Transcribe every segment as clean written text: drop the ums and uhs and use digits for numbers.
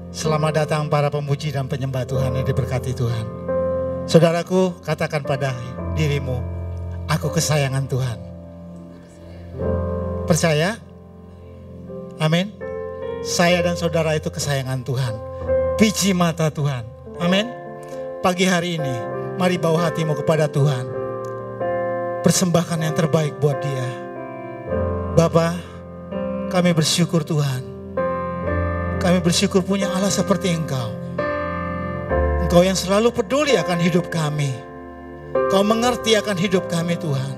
Selamat datang para pemuji dan penyembah Tuhan yang diberkati Tuhan. Saudaraku, katakan pada dirimu, aku kesayangan Tuhan. Percaya? Amin. Saya dan saudara itu kesayangan Tuhan. Biji mata Tuhan. Amin. Pagi hari ini, mari bawa hatimu kepada Tuhan. Persembahkan yang terbaik buat Dia. Bapa, kami bersyukur Tuhan. Kami bersyukur punya Allah seperti Engkau. Engkau yang selalu peduli akan hidup kami. Kau mengerti akan hidup kami Tuhan.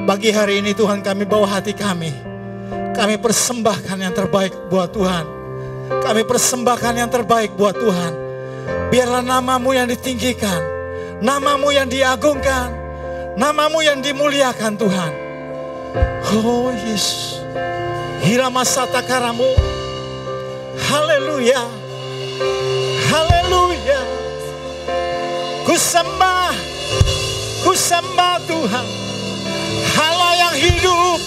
Pagi hari ini Tuhan, kami bawa hati kami. Kami persembahkan yang terbaik buat Tuhan. Kami persembahkan yang terbaik buat Tuhan. Biarlah namamu yang ditinggikan, namamu yang diagungkan, namamu yang dimuliakan Tuhan. Oh Yesus, Hirama Satakaramu. Haleluya, haleluya. Ku sembah Tuhan, Allah yang hidup.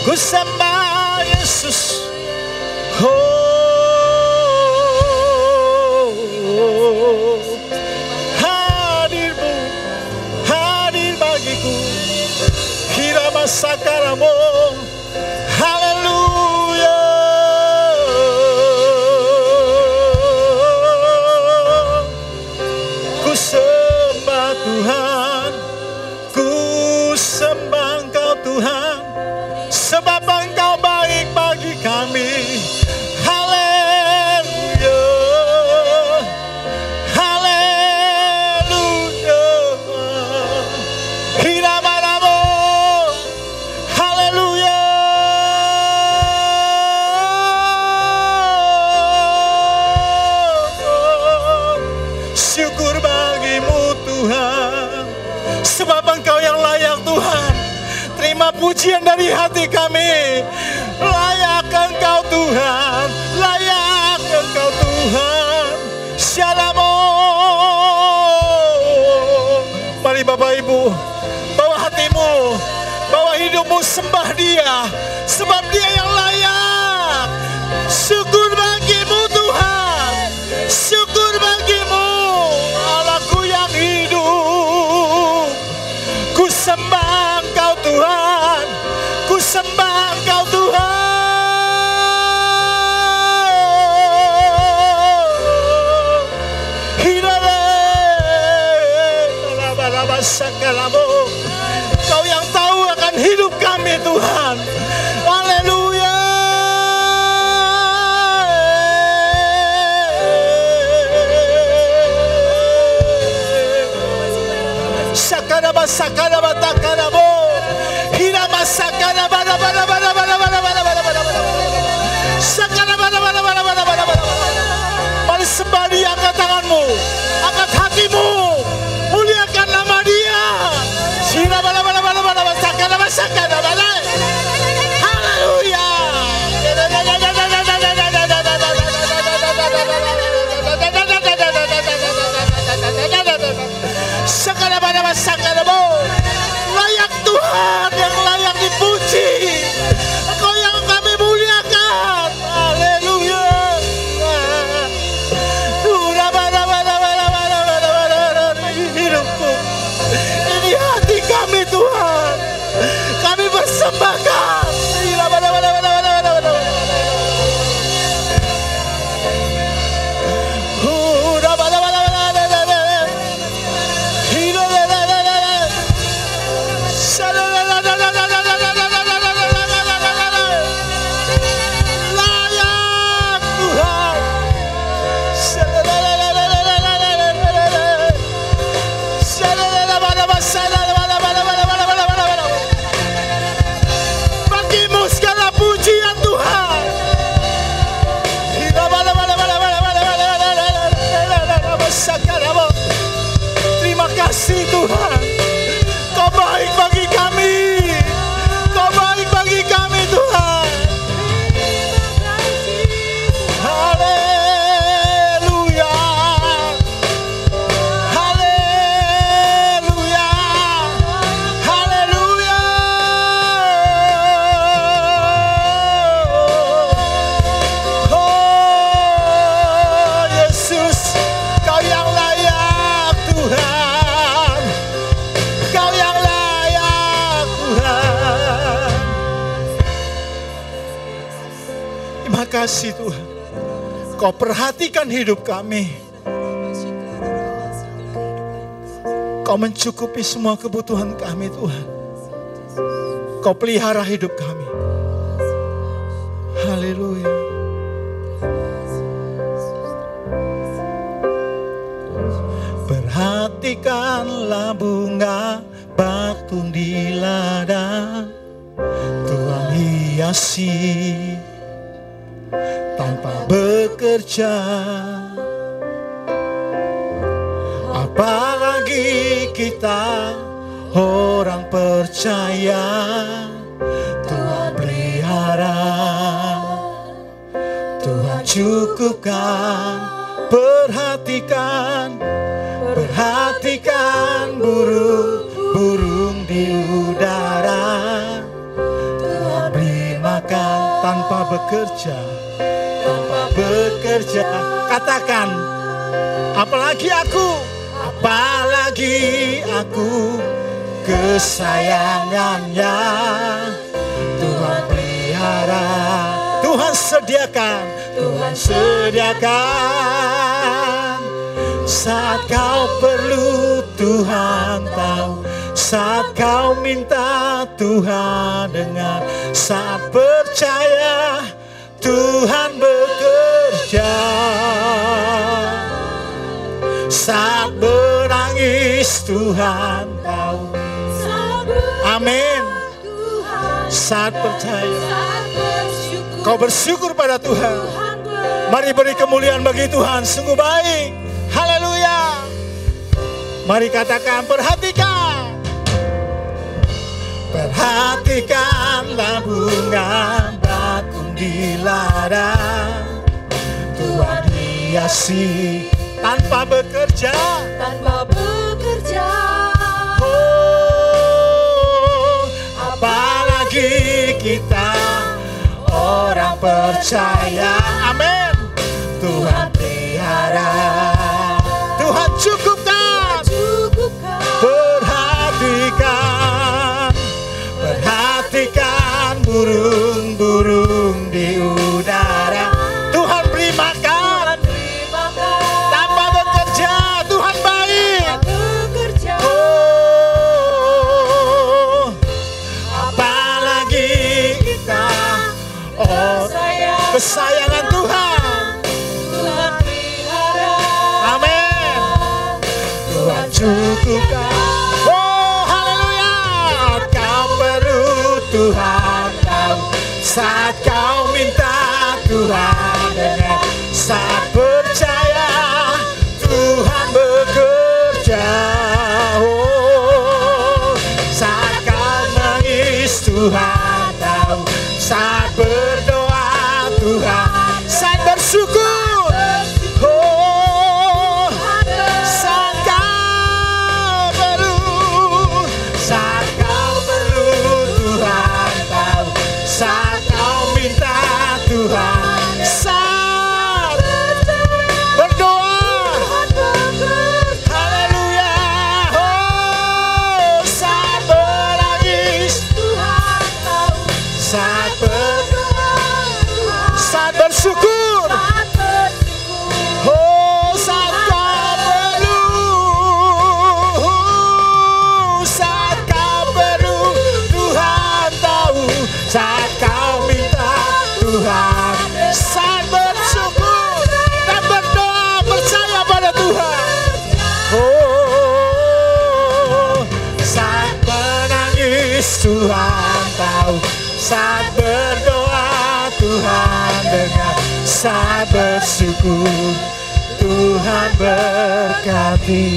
Ku sembah Yesus. Oh, hadirmu, hadir bagiku. Hirama Sakaramo. Haleluya. Ku sembah Tuhan, ku sembah Engkau Tuhan, sebab Engkau baik bagi kami. Haleluya, haleluya. Hiramanamo, haleluya. Syukur bagimu Tuhan, sebab Engkau yang layak Tuhan. Terima pujian dari hati kami. Layak Engkau Tuhan, layak Engkau Tuhan. Shalom. Mari Bapak Ibu, bawa hatimu, bawa hidupmu, sembah Dia, sebab Dia yang layak. Syukur bagimu Tuhan, syukur bagimu Allahku yang hidup. Ku sembah Engkau Tuhan, ku sembah Engkau Tuhan. Kau yang tahu akan hidup kami Tuhan. Haleluya. Sakaraba sakaraba takarabo. Hirama sakaraba bada bada bada bada bada bada bada bada. Sakaraba bada bada bada bada bada bada. Mari sembah Dia, angkat tanganmu, angkat hatimu, muliakan nama Dia. Hirama bada bada bada bada sakaraba sakaraba. Haleluya. Layak Tuhan, yang layak dipuji. Engkau yang kami muliakan. Haleluya. Terima kasih Tuhan. Kau perhatikan hidup kami. Kau mencukupi semua kebutuhan kami Tuhan. Kau pelihara hidup kami. Haleluya. Perhatikanlah bunga batu di ladang, Tuhan hiasi tanpa bekerja. Apalagi kita orang percaya, Tuhan pelihara, Tuhan cukupkan. Perhatikan burung-burung di udara, Tuhan beri makan tanpa bekerja. Katakan, apalagi aku kesayangannya, Tuhan pelihara, Tuhan sediakan. Saat kau perlu Tuhan tahu, saat kau minta Tuhan dengar, saat percaya Tuhan bekerja, saat menangis Tuhan tahu. Amin. Saat percaya, kau bersyukur pada Tuhan. Mari beri kemuliaan bagi Tuhan, sungguh baik. Haleluya. Mari katakan, perhatikanlah bunga bakung di ladang, Tuhan hiasi tanpa bekerja. Oh, apalagi kita orang percaya. Amin. Tuhan pelihara, Tuhan cukupkan. Perhatikan burung-burung di udara, Tuhan beri makan tanpa bekerja. Tuhan baik. Oh, apalagi kita kesayangan Tuhan. Amin. Tuhan cukupkan. Oh, haleluya. Kau perlu Tuhan tahu, saat kau minta Tuhan dengar, saat percaya Tuhan bekerja. Oh, saat kau menangis Tuhan tahu, saat berdoa Tuhan, saat bersyukur. Oh, saat kau perlu Tuhan tahu, saat kau minta Tuhan, saat berdoa. Haleluya. Oh, saat menangis Tuhan tahu, saat bersyukur. Oh, saat kau perlu Tuhan tahu, saat kau minta Tuhan, saat bersyukur dan berdoa percaya pada Tuhan. Oh, saat menangis Tuhan tahu, saat berdoa Tuhan dengar, saat bersyukur Tuhan berkati.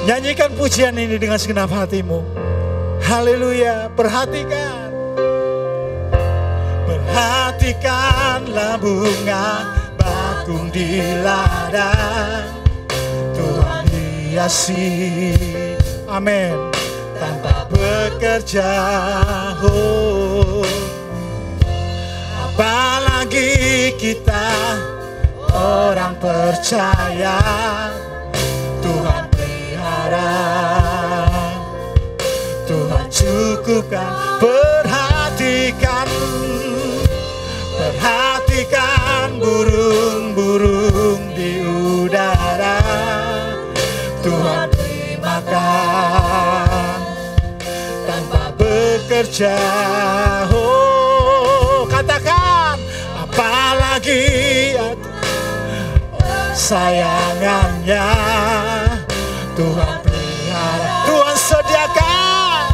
Nyanyikan pujian ini dengan segenap hatimu. Haleluya. Perhatikanlah bunga bakung di ladang, Tuhan hiasi. Amin. Tanpa bekerja. Oh, apalagi kita orang percaya, Tuhan pelihara, Tuhan cukupkan. Perhatikan bekerja. Oh, katakan, apalagi sayangannya Tuhan pelihara, Tuhan sediakan,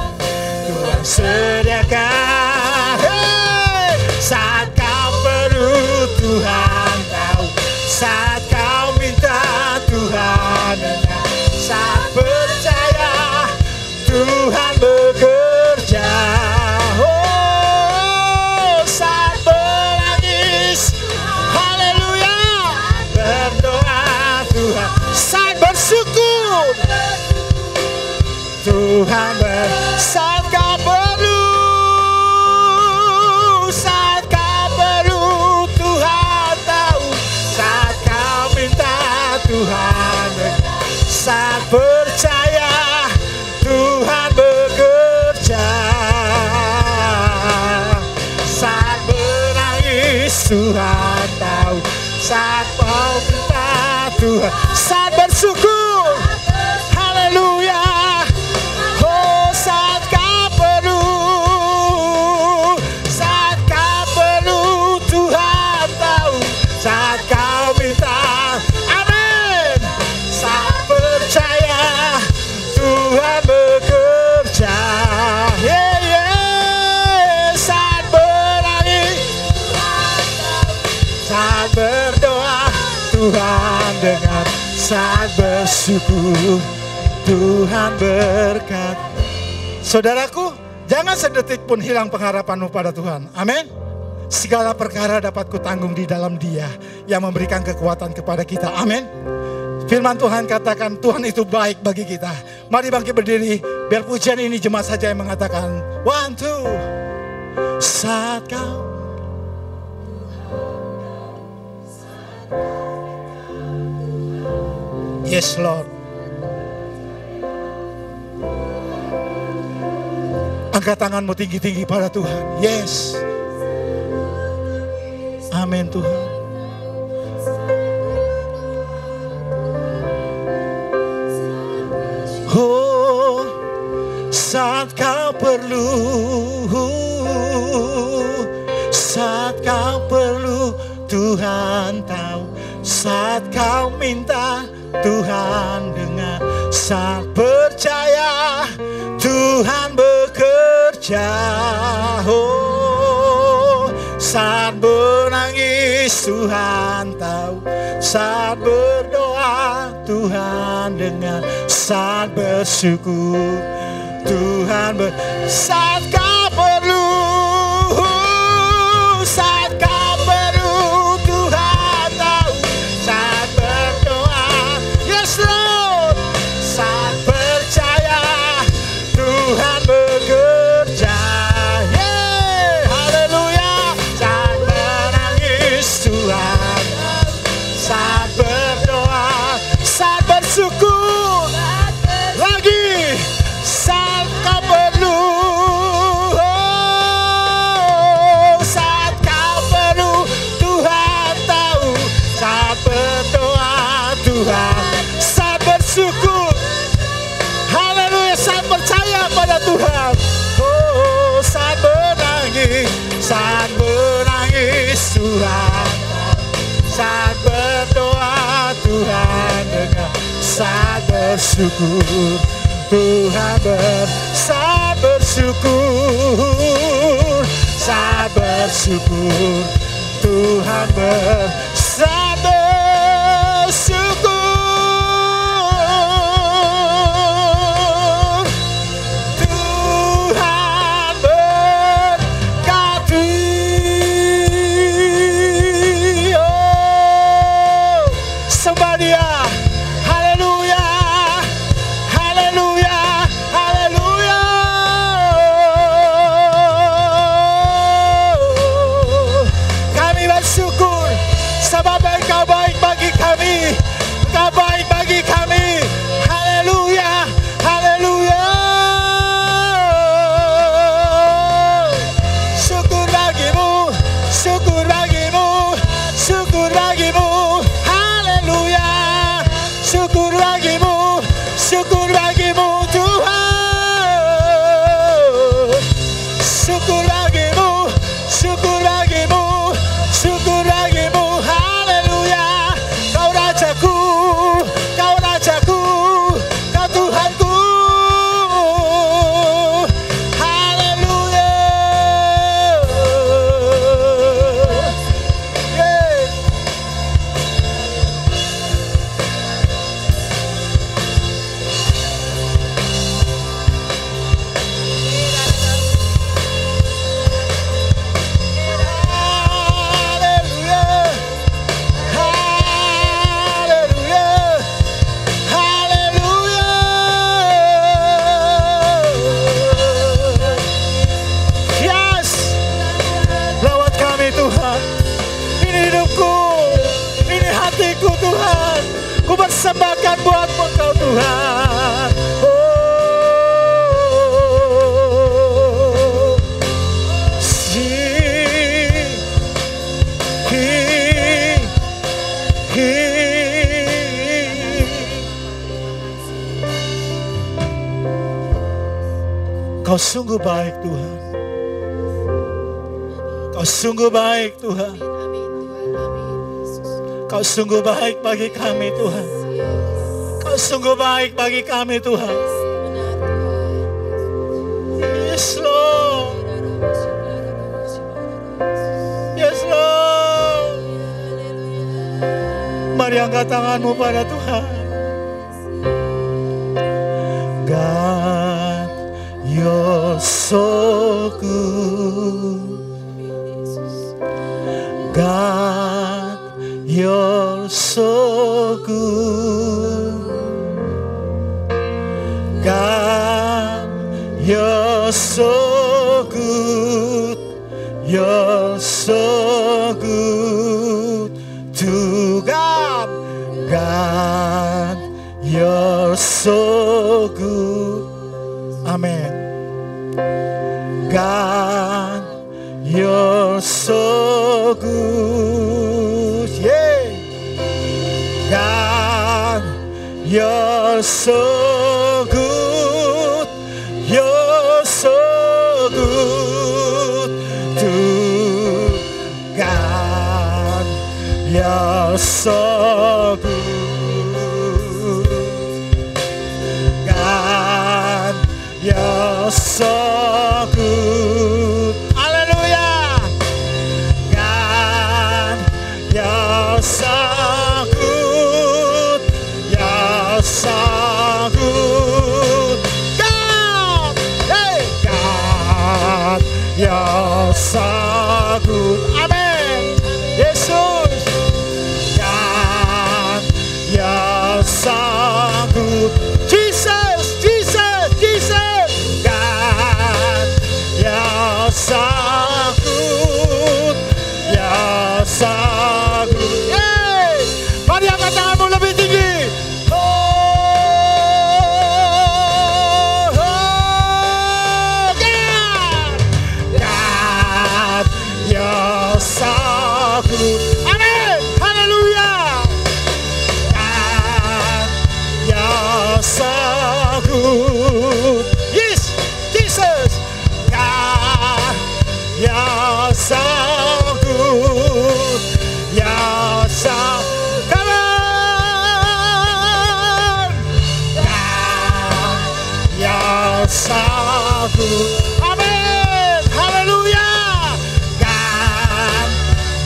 Tuhan sediakan. Hey! Saat kau perlu Tuhan tahu, saat kau minta Tuhan dengar, saat percaya Tuhan bekerja. Oh, saat menangis, haleluya, berdoa Tuhan, saat bersyukur Tuhan saat kau perlu, saat kau perlu Tuhan tahu, saat kau minta Tuhan dengar, saat percaya Tuhan bekerja, saat menangis Tuhan tahu, saat mau minta Tuhan, saat bersyukur, haleluya. Oh, saat kau perlu, saat kau perlu Tuhan tahu, saat kau minta, amin, saat percaya Tuhan bekerja. Yeah, yeah. Saat menangis, saat berdoa Tuhan dengar, saat bersyukur Tuhan berkat. Saudaraku, jangan sedetik pun hilang pengharapanmu pada Tuhan. Amin. Segala perkara dapat kutanggung di dalam Dia yang memberikan kekuatan kepada kita. Amin. Firman Tuhan katakan Tuhan itu baik bagi kita. Mari bangkit berdiri, biar pujian ini jemaat saja yang mengatakan 1, 2. Saat kau, yes Lord. Angkat tanganmu tinggi-tinggi pada Tuhan. Yes. Amin Tuhan. Oh, saat kau perlu, saat kau perlu Tuhan tahu, saat kau minta Tuhan dengar, saat percaya Tuhan bekerja. Oh, saat menangis Tuhan tahu, saat berdoa Tuhan dengar, saat bersyukur Tuhan saat kau perlu, saat kau perlu Tuhan tahu, saat berdoa, yes Lord, saat percaya Tuhan bekerja. Yeah, haleluya. Saat menangis Tuhan, saat berdoa, saat bersyukur, lagi saat kau perlu, oh, saat kau perlu Tuhan tahu, saat berdoa Tuhan, saat bersyukur, haleluya, saat percaya pada Tuhan. Oh, saat menangis Tuhan, saat berdoa Tuhan dengar, saat bersyukur Tuhan saat bersyukur, saat bersyukur Tuhan saat bersyukur Tuhan berkati. Oh, sembah Dia. Haleluya. Haleluya. Haleluya. Kami bersyukur persembahkan buat Engkau Tuhan. Kau sungguh baik Tuhan. Kau sungguh baik Tuhan. Kau sungguh baik bagi kami Tuhan. Kau sungguh baik bagi kami Tuhan. Yes Lord. Yes Lord. Mari angkat tanganmu pada Tuhan. God, you're so good. God, you're so good. God, you're so good. You're so good to God. God, you're so good. Amen. God, you're so good. Yeah. God, you're so good. You're so good to God. You're so good. God, you're so good. Hallelujah. God, you're so good. You're so good. God, hey, God, you're so good. Amen. Yesus. God, you're so good. Jesus, Jesus, Jesus. God, you're so good. You're so good. Hey, mari angkat tanganmu lebih tinggi. Oh, God. God, you're so good. Amen. Hallelujah. God, you're so good. Yes, Jesus. God, you're so good. You're so come on. God, you're so good. Amen. Hallelujah. God,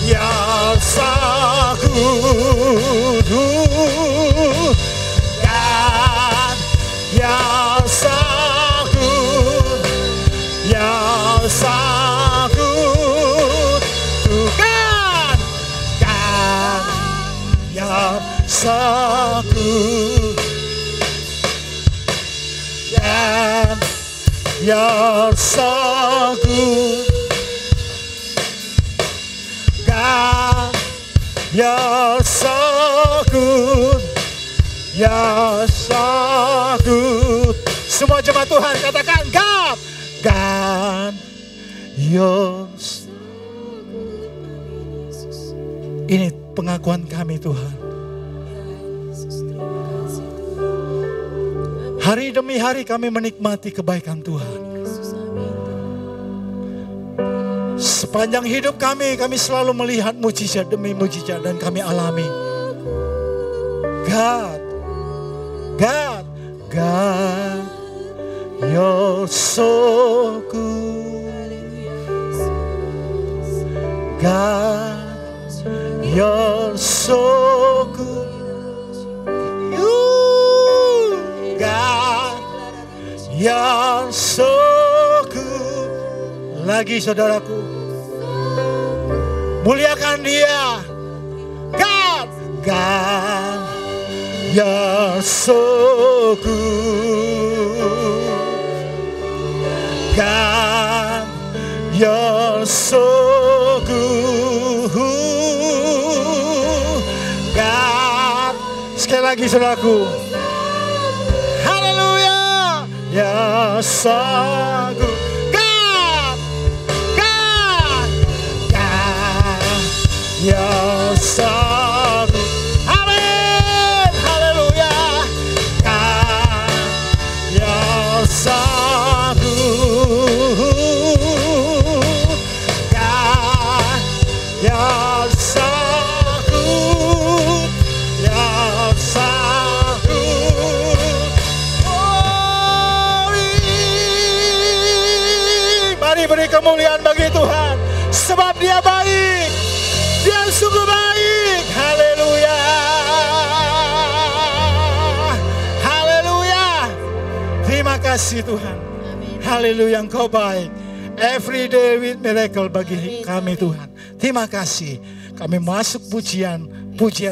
you're so good. God, you're so good. You're so good to God. God, you're so good. God, you're so good. God, you're so good. You're so good. Semua jemaat Tuhan katakan God. God, you're so good. Ini pengakuan kami Tuhan. Hari demi hari kami menikmati kebaikan Tuhan. Sepanjang hidup kami selalu melihat mujizat demi mujizat dan kami alami. God, God, God, you're so good. God, you're so good. God, you're so good. Lagi saudaraku, muliakan Dia. God, God, you're so good. God, you're so good. God, sekali lagi saudaraku. Haleluya. Ya sanggup. Ya sanggup. Amin. Haleluya. Ya sanggup. Ya sanggup. Ya sanggup. Oh, mari beri kemuliaan bagi Tuhan, sebab Dia baik. Dia sungguh baik. Haleluya. Haleluya. Terima kasih Tuhan. Haleluya, Engkau baik. Every day with miracle bagi kami Tuhan. Terima kasih. Kami masuk pujian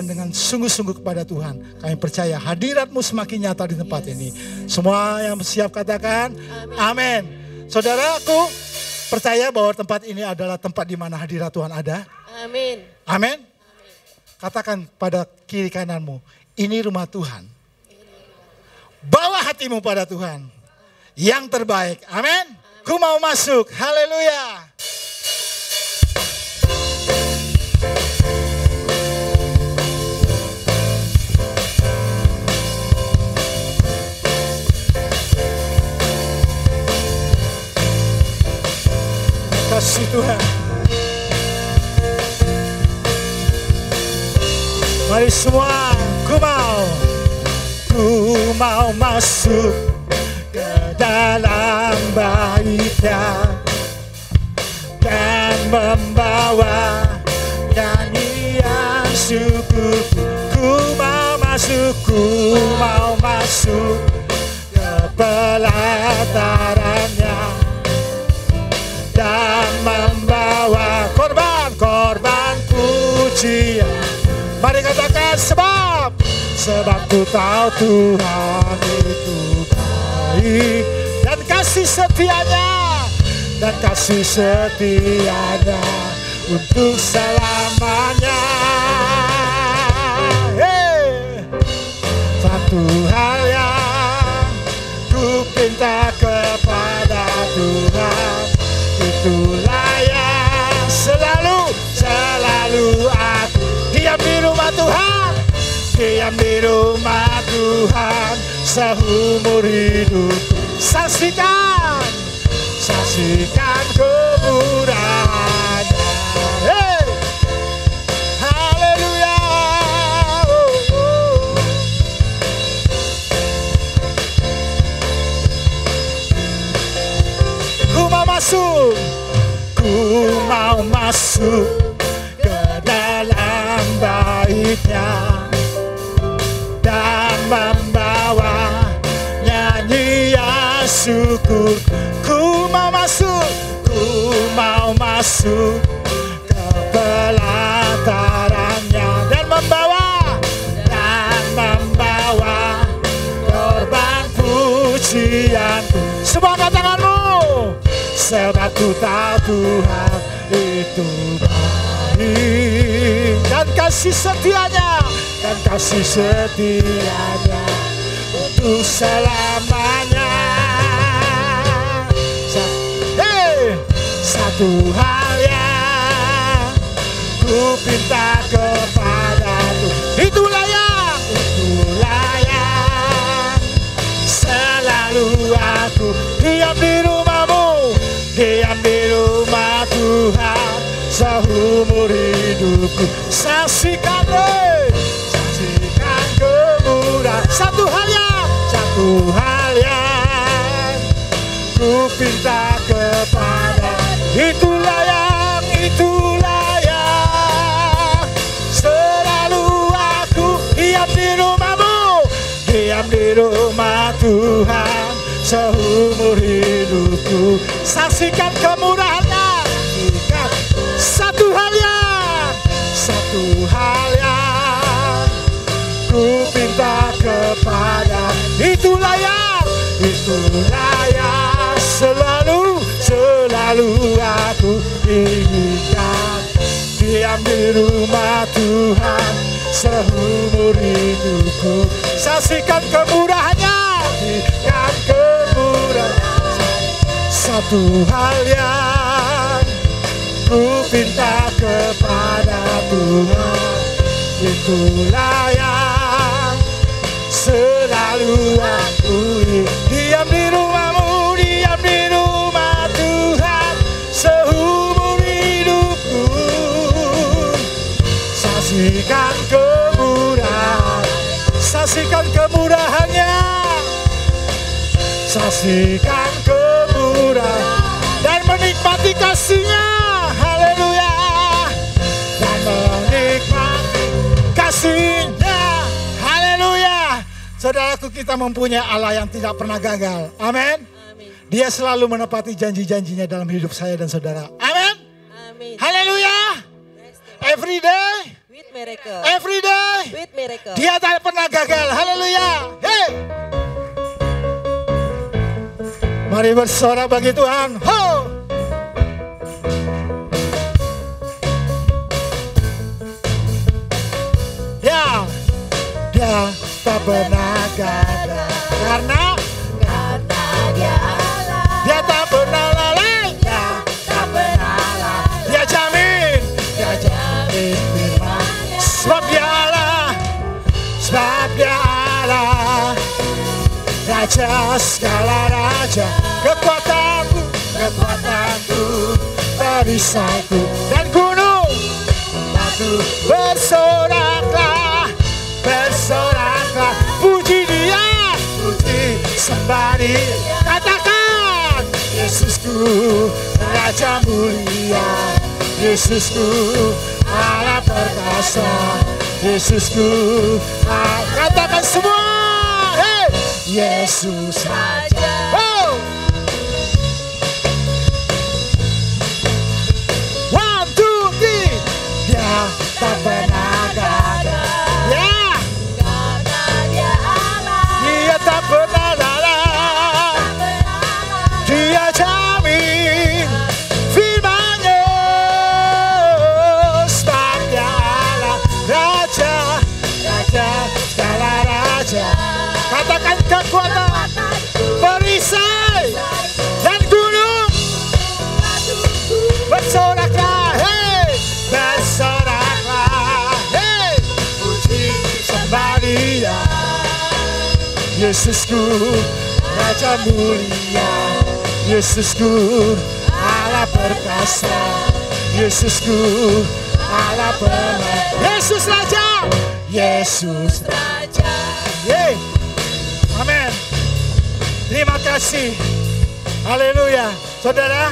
dengan sungguh-sungguh kepada Tuhan. Kami percaya hadirat-Mu semakin nyata di tempat ini. Semua yang siap katakan amin. Saudaraku, percaya bahwa tempat ini adalah tempat di mana hadirat Tuhan ada. Amin. Amin. Katakan pada kiri kananmu, ini rumah Tuhan. Bawa hatimu pada Tuhan. Yang terbaik. Amin. Ku mau masuk. Haleluya. Kasih Tuhan. Mari semua, ku mau masuk ke dalam bait-Nya dan membawa nyanyian syukur. Ku mau masuk ke pelataran-Nya dan membawa korban pujian. Mari katakan sebab ku tahu Tuhan itu baik dan kasih setianya untuk selamanya. Hey. Satu hal yang ku pinta kepada Tuhan, itulah yang selalu aku diam di rumah Tuhan, seumur hidupku. Saksikan kemurahan-Nya. Hey! Haleluya. Ku mau masuk ke dalam bait-Nya dan membawa nyanyian syukur. Ku mau masuk ke pelataran-Nya dan membawa korban pujianku. Semua angkat tanganmu. Sebab ku tahu Tuhan itu baik dan kasih setianya untuk selamanya. Satu hal yang ku pinta kepada Tuhan, itulah yang selalu aku diam di rumah-Mu, diam di rumah Tuhan seumur hidupku. Saksikan kemurahan. Satu hal yang ku pinta kepada, itulah yang selalu aku diam di rumah-Mu, diam di rumah Tuhan seumur hidupku. Saksikan kemurahan-Nya. Satu hal yang ku pinta kepada, itulah yang selalu aku inginkan. Diam di rumah Tuhan seumur hidupku. Saksikan kemurahannya, saksikan kemurahan. Satu hal yang ku pinta kepada Tuhan, itulah yang selalu aku diam di rumahmu, diam di rumah Tuhan seumur hidupku. Saksikan kemurahan, saksikan kemurahannya, saksikan kemurahan dan menikmati kasihnya. Haleluya. Dan menikmati kasihnya. Haleluya. Saudaraku, kita mempunyai Allah yang tidak pernah gagal. Amin. Dia selalu menepati janji-janjinya dalam hidup saya dan saudara. Amin. Haleluya. Every day with miracle. Every day With miracle. Dia tak pernah gagal. Haleluya. Hey. Mari bersorak bagi Tuhan. Ho. Ya, dia tak pernah gagal karena dia Allah. Dia tak pernah lalai. Dia tak pernah lalai. Dia jamin firman-Nya. Sebab dia Allah, sebab dia Allah. Raja segala raja, kekuatanku, perisaiku, dan gunung batu bersoraklah, puji dia, puji sembah dia. Katakan, Yesusku, Raja mulia, Yesusku, Allah perkasa, Yesusku, katakan semua. Yesus Raja. Oh. 1, 2, 3. Dia tak pernah gagal. Ya. Karena dia Allah. Dia tak pernah lalai. Dia jamin firman-Nya. Sebab dia Allah, Raja, segala raja. Katakan kekuatan, perisai, dan gunung bersoraklah, hei, bersoraklah, hei, puji sembah dia. Yesusku, Raja mulia, Yesusku, Allah perkasa, Yesusku, Allah pemenang, Yesus Raja, Yesus Raja. Yeay. Amin. Terima kasih. Haleluya. Saudara,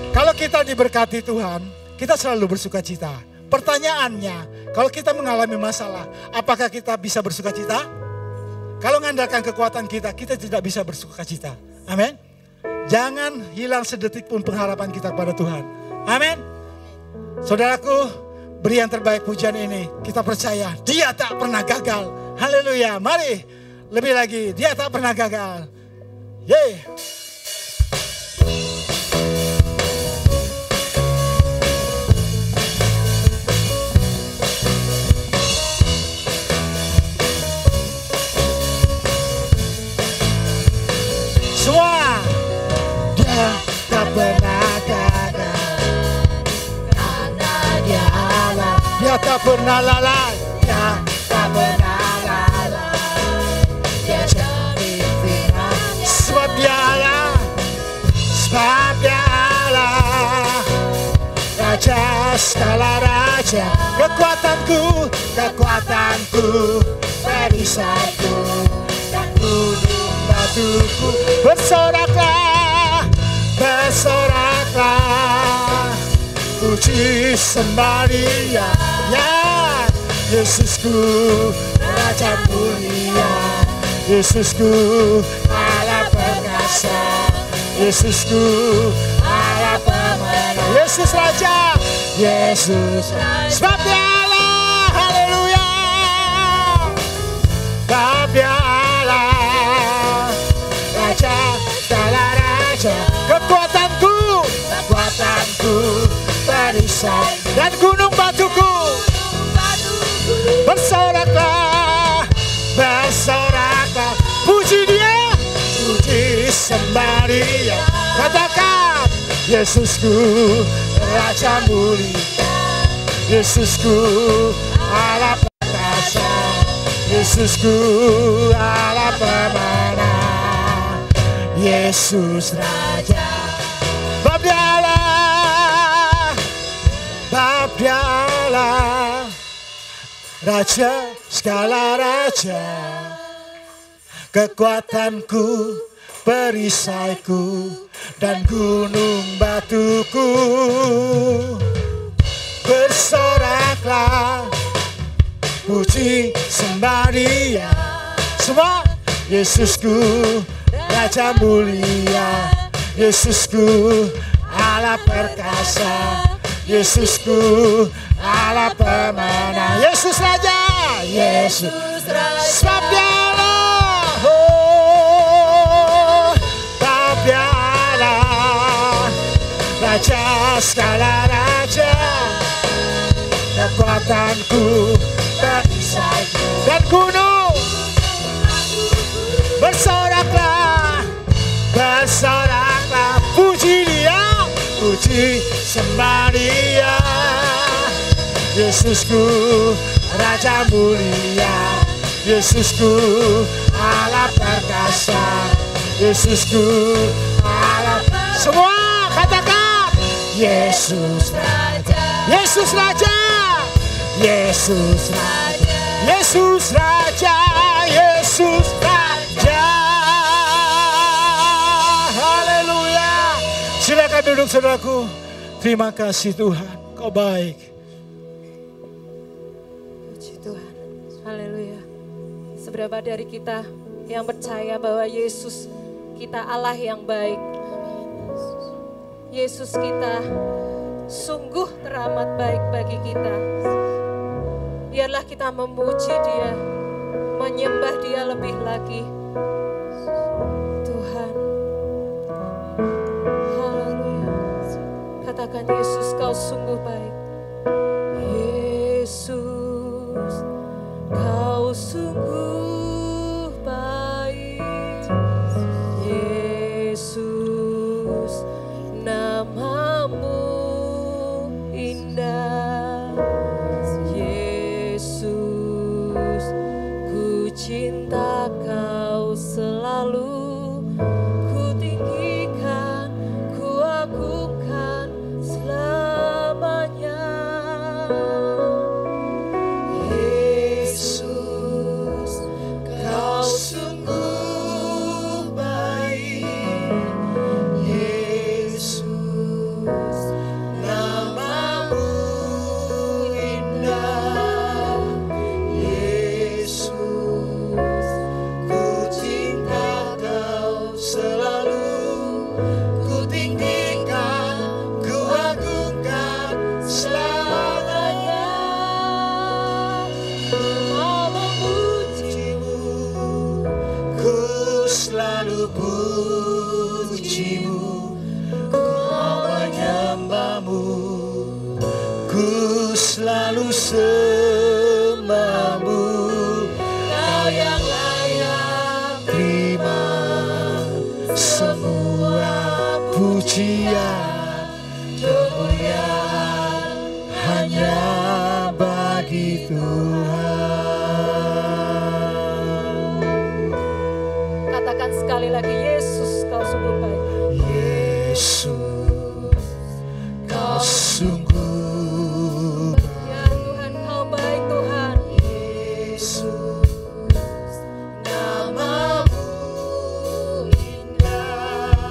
kalau kita diberkati Tuhan, kita selalu bersuka cita. Pertanyaannya, kalau kita mengalami masalah, apakah kita bisa bersuka cita? Kalau mengandalkan kekuatan kita, kita tidak bisa bersuka cita. Amin. Jangan hilang sedetik pun pengharapan kita kepada Tuhan. Amin. Saudaraku, beri yang terbaik pujian ini. Kita percaya, dia tak pernah gagal. Haleluya. Mari. Lebih lagi, dia tak pernah gagal. Yeay. Semua. Dia tak pernah gagal. Karena dia Allah. Dia tak pernah lalai. Dia tak pernah lalai. Sebab dia Allah, sebab dia Allah, Raja segala raja, kekuatanku, perisaiku, dan gunung batuku, bersoraklah, puji sembah dia, ya Yesusku, Raja mulia, Yesusku, Allah perkasa, Yesusku, Allah pemenang, Yesus Raja, Yesus, sebab dia Allah, haleluya, sebab dia Allah, Raja, segala raja, kekuatanku, perisai, dan gunung batuku, bersoraklah, Yesusku, Raja mulia. Yesusku, Allah perkasa. Yesusku, Allah pemenang. Yesus Raja. Bab Allah, Bab Allah, Raja segala raja. Kekuatanku, perisaiku, dan gunung batuku. Bersoraklah, puji sembah Dia. Semua, Yesusku, Raja mulia. Yesusku, Allah perkasa. Yesusku, Allah pemenang. Yesus Raja, Yesus Raja. Sebab Dia Allah, oh, Bab Allah, Raja segala raja. Kekuatanku, perisaiku, dan gunung. Bersoraklah, bersoraklah, puji Dia, puji sembah Dia. Yesusku, Raja mulia. Yesusku, Allah perkasa. Yesusku, Allah. Semua katakan, Yesus Raja. Yesus Raja. Yesus Raja. Yesus Raja. Yesus Raja. Haleluya. Silakan duduk saudaraku. Terima kasih Tuhan, Kau baik. Puji Tuhan. Haleluya. Seberapa dari kita yang percaya bahwa Yesus kita Allah yang baik. Yesus kita sungguh teramat baik bagi kita. Biarlah kita memuji Dia, menyembah Dia lebih lagi. Tuhan. Haleluya. Katakan, Yesus, Kau sungguh baik. Yesus, Kau sungguh baik. Yesus, nama-Mu indah. Yesus, ku cinta Kau selalu, ku tinggikan, ku agungkan selamanya. Yesus, Kau sungguh baik. Yesus, nama-Mu indah. Yesus, ku cinta Kau selalu, ku tinggikan, ku agungkan selamanya. Mau memuji-Mu, ku selalu puji-Mu. Ku mau menyembah-Mu, ku selalu sembah-Mu. Kau yang layak terima semua pujian, kemuliaan hanya bagi Tuhan. Katakan sekali lagi, Yesus, Kau sungguh baik. Yesus, Kau sungguh baik. Ya Tuhan, Kau baik Tuhan. Yesus, nama-Mu indah.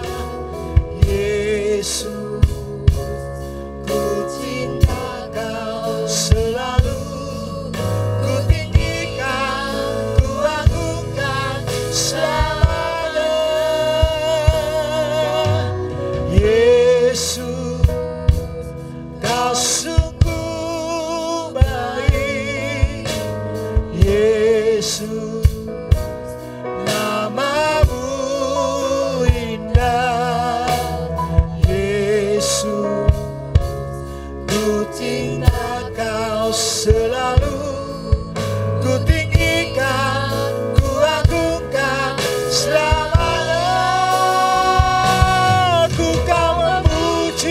Yesus, ku cinta Kau selalu, ku tinggikan, ku agungkan selamanya. Yesus, Kau sungguh baik. Yesus, nama-Mu indah. Yesus, ku cinta Kau selalu, ku tinggikan, ku agungkan selamanya. Ku kau memuji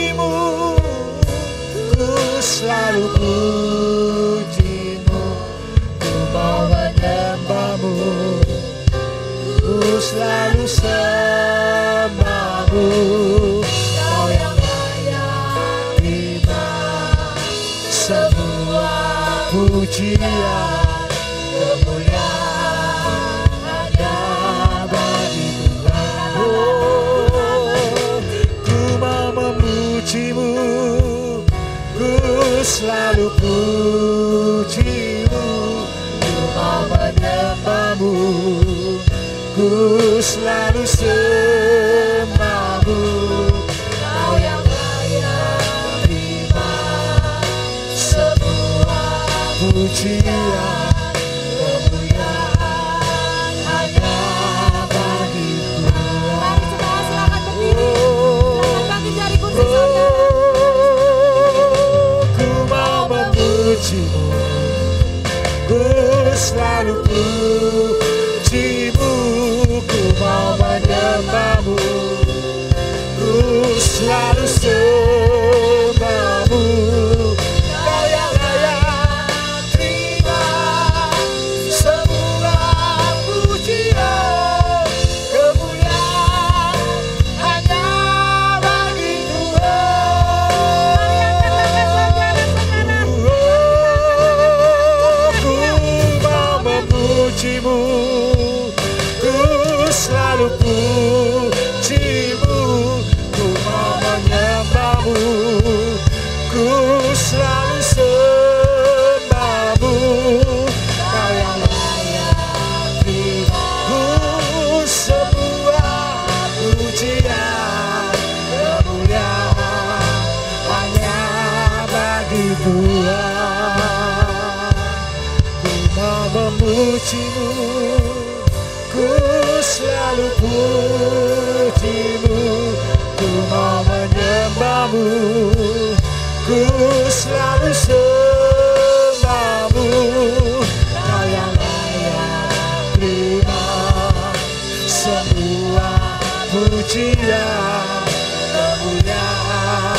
selalu sembahmu, Kau yang layak terima semua pujian, kemuliaan hanya bagi Tuhan. Ku mau memujimu, ku selalu pujimu, ku mau menyembahmu, ku selalu sembahmu, Kau yang layak terima semua pujian, kemuliaan hanya bagi Tuhan. Mari jemaat silakan berdiri, silakan bangkit dari kursi saudara. Ku mau memujimu, ku selalu pujimu, ku mau menyembahmu, ku selalu sembahmu, Kau yang layak terima semua pujian, kemuliaan hanya bagi Tuhan. Ku mau memujimu, ku selalu pujimu, ku mau menyembahmu, ku selalu sembahmu, Kau yang layak terima semua pujian, kemuliaan hanya bagi Tuhan. Ku mau memujimu, ku selalu pujimu, ku mau menyembahmu, ku selalu sembahmu, Kau yang layak terima semua pujian, kemuliaan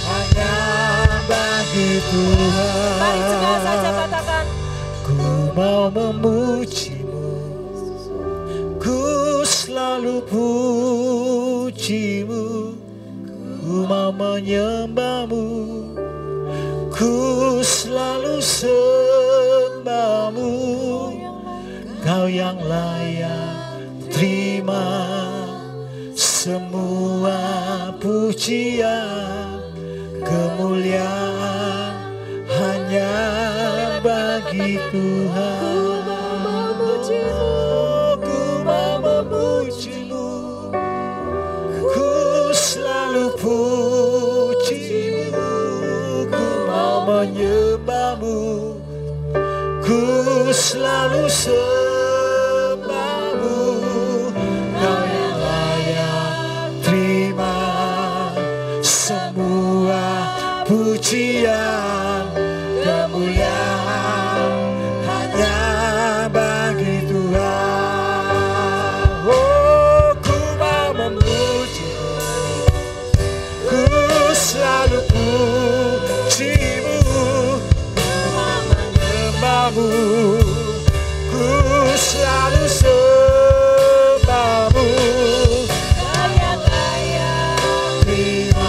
hanya bagi Tuhan. Mari jemaat saja katakan, Ku mau memujimu, ku selalu pujimu, ku mau menyembahmu, ku selalu sembahmu, Kau yang layak terima semua pujian, kemuliaan hanya bagi Tuhan. Ku mau memujimu, ku selalu pujimu, ku mau menyembahmu, ku selalu sembahmu, Kau yang layak terima semua pujian, kemuliaan hanya bagi Tuhan. Oh, ku mau memujimu, ku selalu pujimu, ku mau menyembahmu, ku selalu sembahmu, Kau yang layak terima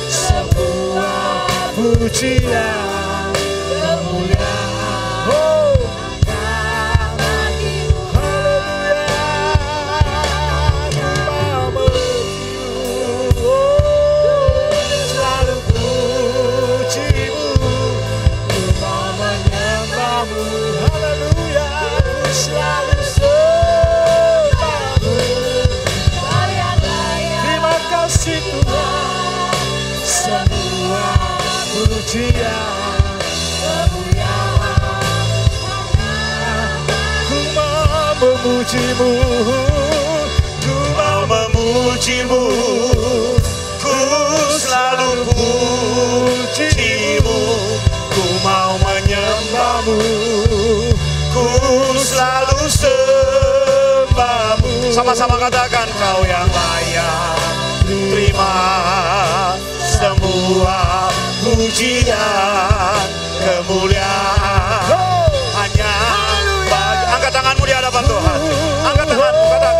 semua pujian, kemuliaan hanya bagi Tuhan. Haleluya, ku mau memujimu, selalu pujimu, ku mau menyembahmu. Haleluya, ku selalu sembahmu, Kau yang layak. Terima kasih Tuhan, semua pujian, kemuliaan ku mau memujimu, ku mau memujimu, ku selalu pujimu, ku mau menyembahmu, ku selalu sembahmu. Sama-sama katakan, Kau yang layak terima semua pujian, kemuliaan hanya bagi. Angkat tanganmu di hadapan Tuhan. Angkat tanganmu, katakan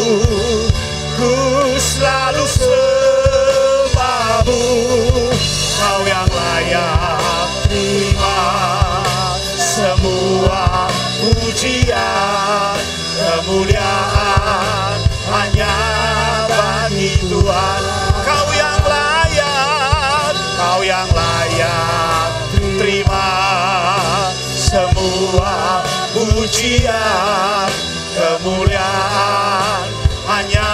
ku selalu sembahmu. Kau yang layak terima semua pujian, kemuliaan hanya bagi Tuhan. Kau yang layak terima semua pujian, kemuliaan hanya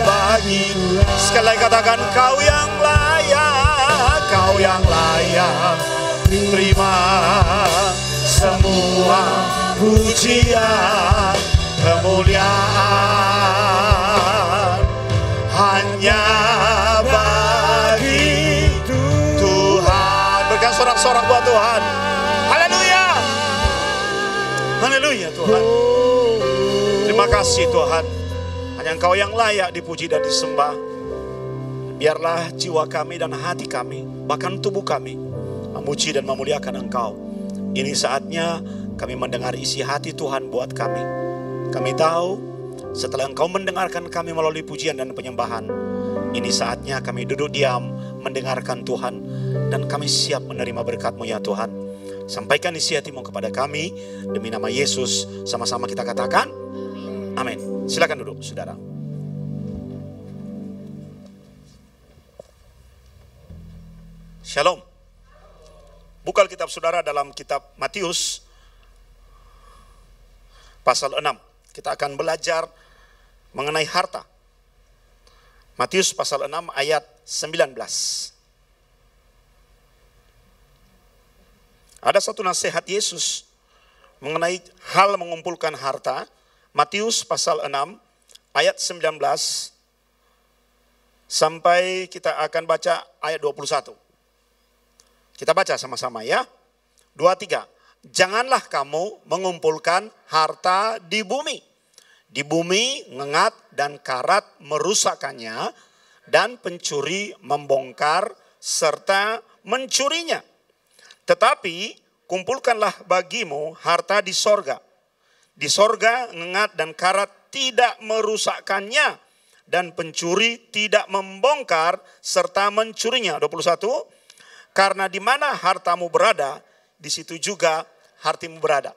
bagi Tuhan. Sekali lagi katakan, kau yang layak terima semua pujian, kemuliaan hanya bagi Tuhan. Berikan sorak-sorak buat Tuhan. Haleluya. Haleluya Tuhan. Terima kasih Tuhan. Hanya Engkau yang layak dipuji dan disembah. Biarlah jiwa kami dan hati kami, bahkan tubuh kami, memuji dan memuliakan Engkau. Ini saatnya kami mendengar isi hati Tuhan buat kami. Kami tahu setelah Engkau mendengarkan kami melalui pujian dan penyembahan, ini saatnya kami duduk diam mendengarkan Tuhan, dan kami siap menerima berkat-Mu ya Tuhan. Sampaikan isi hati-Mu kepada kami, demi nama Yesus. Sama-sama kita katakan amin. Silakan duduk saudara. Shalom. Buka kitab saudara dalam kitab Matius pasal 6. Kita akan belajar mengenai harta. Matius pasal 6 ayat 19. Ada satu nasihat Yesus mengenai hal mengumpulkan harta. Matius pasal 6 ayat 19 sampai kita akan baca ayat 21. Kita baca sama-sama ya. 2, 3. Janganlah kamu mengumpulkan harta di bumi. Di bumi ngengat dan karat merusakkannya, dan pencuri membongkar serta mencurinya. Tetapi kumpulkanlah bagimu harta di sorga. Di sorga ngengat dan karat tidak merusakkannya, dan pencuri tidak membongkar serta mencurinya. 21. Karena di mana hartamu berada, di situ juga hatimu berada.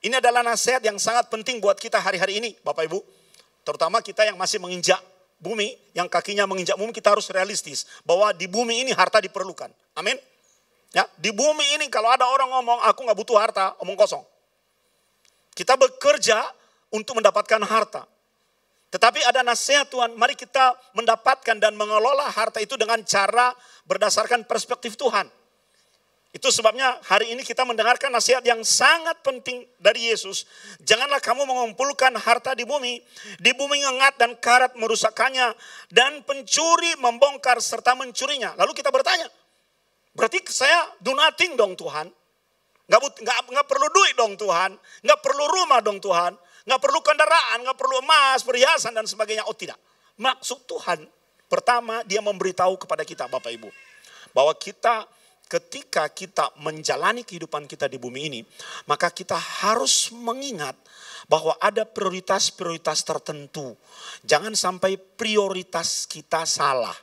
Ini adalah nasihat yang sangat penting buat kita hari-hari ini, Bapak Ibu. Terutama kita yang masih menginjak bumi, yang kakinya menginjak bumi, kita harus realistis bahwa di bumi ini harta diperlukan. Amin. Ya, di bumi ini kalau ada orang ngomong aku nggak butuh harta, omong kosong. Kita bekerja untuk mendapatkan harta. Tetapi ada nasihat Tuhan, mari kita mendapatkan dan mengelola harta itu dengan cara berdasarkan perspektif Tuhan. Itu sebabnya hari ini kita mendengarkan nasihat yang sangat penting dari Yesus. Janganlah kamu mengumpulkan harta di bumi ngengat dan karat merusakkannya, dan pencuri membongkar serta mencurinya. Lalu kita bertanya, berarti saya do nothing dong Tuhan? Nggak perlu duit dong Tuhan? Nggak perlu rumah dong Tuhan? Nggak perlu kendaraan, nggak perlu emas, perhiasan dan sebagainya. Oh tidak. Maksud Tuhan, pertama dia memberitahu kepada kita Bapak Ibu, bahwa ketika kita menjalani kehidupan kita di bumi ini, maka kita harus mengingat bahwa ada prioritas-prioritas tertentu. Jangan sampai prioritas kita salah.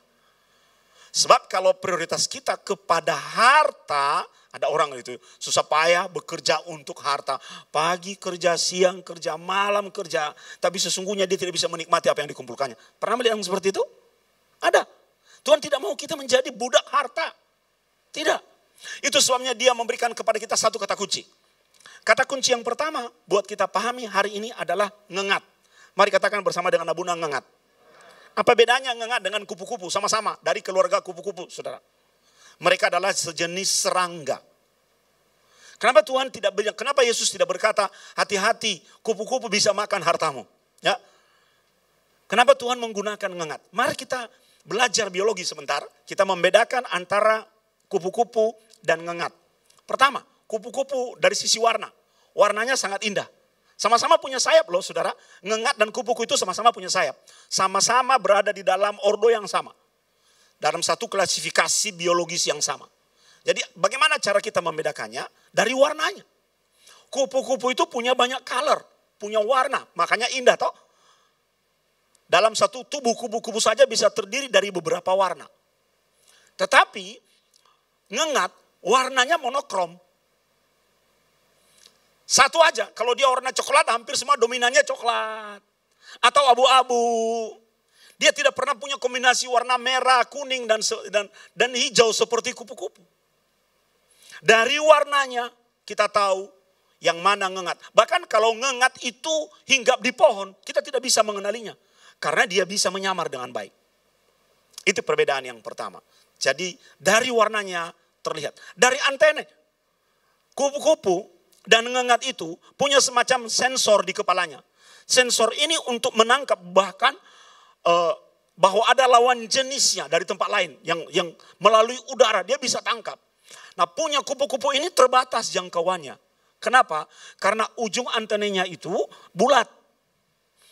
Sebab kalau prioritas kita kepada harta, ada orang itu susah payah bekerja untuk harta. Pagi kerja, siang kerja, malam kerja. Tapi sesungguhnya dia tidak bisa menikmati apa yang dikumpulkannya. Pernah melihat yang seperti itu? Ada. Tuhan tidak mau kita menjadi budak harta. Tidak. Itu sebabnya dia memberikan kepada kita satu kata kunci. Kata kunci yang pertama buat kita pahami hari ini adalah ngengat. Mari katakan bersama dengan Abuna, ngengat. Apa bedanya ngengat dengan kupu-kupu? Sama-sama dari keluarga kupu-kupu, saudara. Mereka adalah sejenis serangga. Kenapa Yesus tidak berkata hati-hati kupu-kupu bisa makan hartamu? Ya. Kenapa Tuhan menggunakan ngengat? Mari kita belajar biologi sebentar. Kita membedakan antara kupu-kupu dan ngengat. Pertama, kupu-kupu dari sisi warna. Warnanya sangat indah. Sama-sama punya sayap loh saudara. Ngengat dan kupu-kupu itu sama-sama punya sayap. Sama-sama berada di dalam ordo yang sama. Dalam satu klasifikasi biologis yang sama. Jadi bagaimana cara kita membedakannya? Dari warnanya. Kupu-kupu itu punya banyak color, punya warna, makanya indah toh. dalam satu tubuh kupu-kupu saja bisa terdiri dari beberapa warna. Tetapi ngengat warnanya monokrom. Satu aja, kalau dia warna coklat hampir semua dominannya coklat. Atau abu-abu. Dia tidak pernah punya kombinasi warna merah, kuning, dan hijau seperti kupu-kupu. Dari warnanya kita tahu yang mana ngengat. Bahkan kalau ngengat itu hinggap di pohon, kita tidak bisa mengenalinya. Karena dia bisa menyamar dengan baik. Itu perbedaan yang pertama. Jadi dari warnanya terlihat. Dari antena, kupu-kupu dan ngengat itu punya semacam sensor di kepalanya. Sensor ini untuk menangkap bahkan bahwa ada lawan jenisnya dari tempat lain yang melalui udara dia bisa tangkap. Nah, punya kupu-kupu ini terbatas jangkauannya. Kenapa? Karena ujung antenanya itu bulat.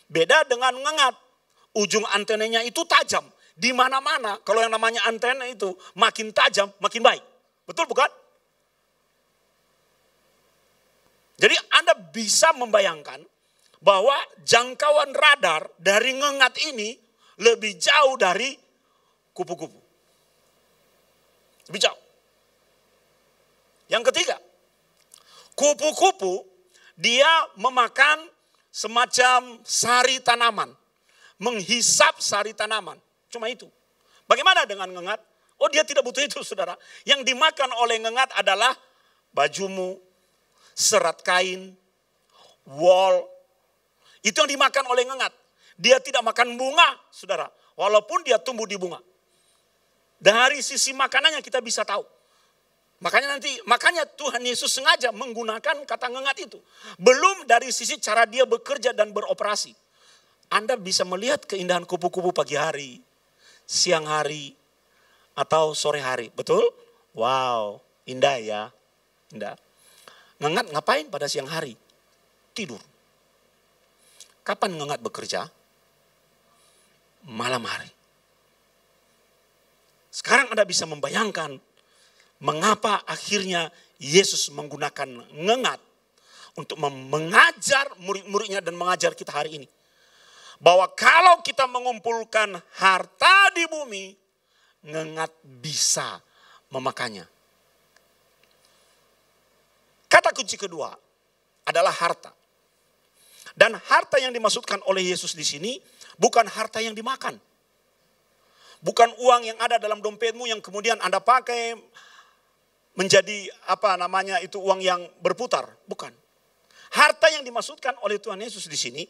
Beda dengan ngengat. Ujung antenanya itu tajam. Di mana-mana kalau yang namanya antena itu makin tajam, makin baik. Betul bukan? Jadi Anda bisa membayangkan bahwa jangkauan radar dari ngengat ini lebih jauh dari kupu-kupu. Lebih jauh. Yang ketiga, kupu-kupu dia memakan semacam sari tanaman. Menghisap sari tanaman. Cuma itu. Bagaimana dengan ngengat? Oh, dia tidak butuh itu, saudara. Yang dimakan oleh ngengat adalah bajumu, serat kain, wol. Itu yang dimakan oleh ngengat. Dia tidak makan bunga, saudara. Walaupun dia tumbuh di bunga. Dari sisi makanannya kita bisa tahu. Makanya Tuhan Yesus sengaja menggunakan kata ngengat itu. Belum dari sisi cara dia bekerja dan beroperasi. Anda bisa melihat keindahan kupu-kupu pagi hari, siang hari, atau sore hari. Betul? Wow, indah ya. Indah. Ngengat ngapain pada siang hari? Tidur. Kapan ngengat bekerja? Malam hari. Sekarang Anda bisa membayangkan mengapa akhirnya Yesus menggunakan ngengat untuk mengajar murid-muridnya dan mengajar kita hari ini. Bahwa kalau kita mengumpulkan harta di bumi, ngengat bisa memakannya. Kata kunci kedua adalah harta. Dan harta yang dimaksudkan oleh Yesus di sini bukan harta yang dimakan. Bukan uang yang ada dalam dompetmu yang kemudian Anda pakai menjadi uang yang berputar. Bukan. Harta yang dimaksudkan oleh Tuhan Yesus di sini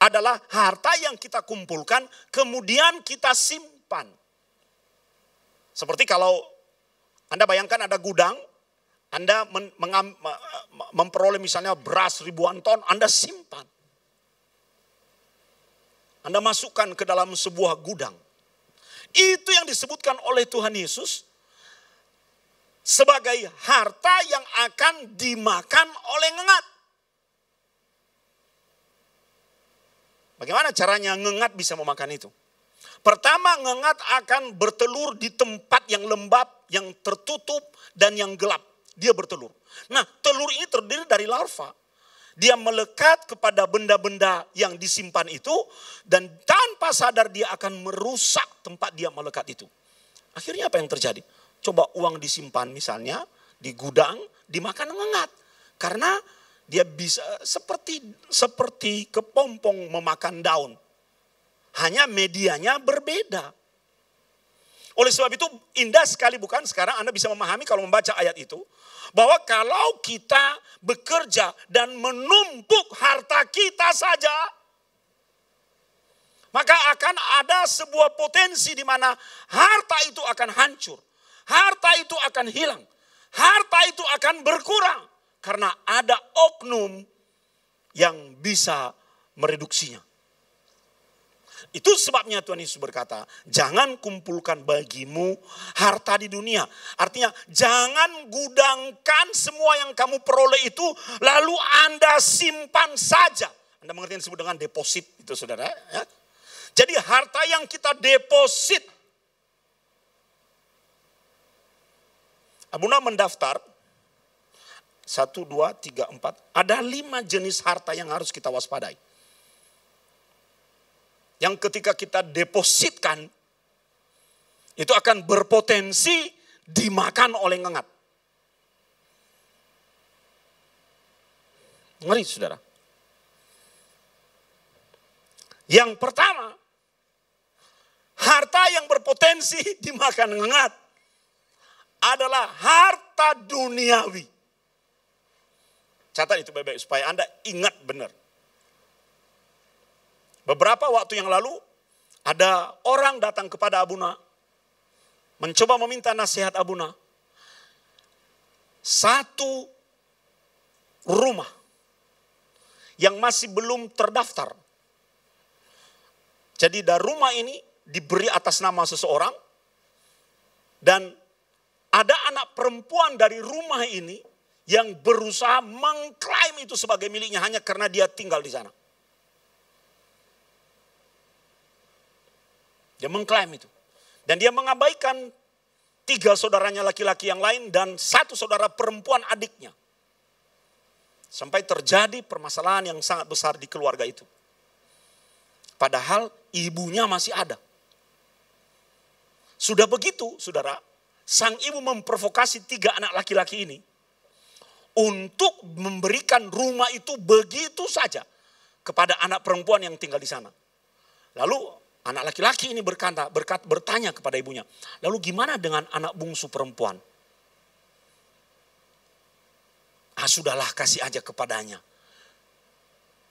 adalah harta yang kita kumpulkan kemudian kita simpan. Seperti kalau Anda bayangkan ada gudang, Anda memperoleh misalnya beras ribuan ton, Anda simpan. Anda masukkan ke dalam sebuah gudang. Itu yang disebutkan oleh Tuhan Yesus sebagai harta yang akan dimakan oleh ngengat. Bagaimana caranya ngengat bisa memakan itu? Pertama, ngengat akan bertelur di tempat yang lembab, yang tertutup, dan yang gelap. Dia bertelur. Nah, telur ini terdiri dari larva. Dia melekat kepada benda-benda yang disimpan itu, dan tanpa sadar dia akan merusak tempat dia melekat itu. Akhirnya apa yang terjadi? Coba uang disimpan misalnya di gudang, dimakan ngengat. Karena dia bisa seperti kepompong memakan daun. Hanya medianya berbeda. Oleh sebab itu indah sekali bukan sekarang Anda bisa memahami kalau membaca ayat itu. Bahwa kalau kita bekerja dan menumpuk harta kita saja. Maka akan ada sebuah potensi di mana harta itu akan hancur. Harta itu akan hilang. Harta itu akan berkurang. Karena ada oknum yang bisa mereduksinya. Itu sebabnya Tuhan Yesus berkata, jangan kumpulkan bagimu harta di dunia. Artinya jangan gudangkan semua yang kamu peroleh itu lalu Anda simpan saja. Anda mengerti yang disebut dengan deposit itu saudara. Ya? Jadi harta yang kita deposit. Abuna mendaftar 1, 2, 3, 4. Ada 5 jenis harta yang harus kita waspadai. yang ketika kita depositkan itu akan berpotensi dimakan oleh ngengat. Ngeri saudara. Yang pertama, harta yang berpotensi dimakan ngengat adalah harta duniawi. Catat itu baik-baik supaya Anda ingat benar. Beberapa waktu yang lalu ada orang datang kepada Abuna, mencoba meminta nasihat Abuna. Satu rumah yang masih belum terdaftar. Jadi dari rumah ini diberi atas nama seseorang dan ada anak perempuan dari rumah ini yang berusaha mengklaim itu sebagai miliknya hanya karena dia tinggal di sana. Dia mengklaim itu. Dan dia mengabaikan 3 saudaranya laki-laki yang lain dan 1 saudara perempuan adiknya. Sampai terjadi permasalahan yang sangat besar di keluarga itu. Padahal ibunya masih ada. Sudah begitu, saudara, sang ibu memprovokasi 3 anak laki-laki ini untuk memberikan rumah itu begitu saja kepada anak perempuan yang tinggal di sana. Lalu anak laki-laki ini bertanya kepada ibunya, lalu gimana dengan anak bungsu perempuan? Sudahlah, kasih aja kepadanya.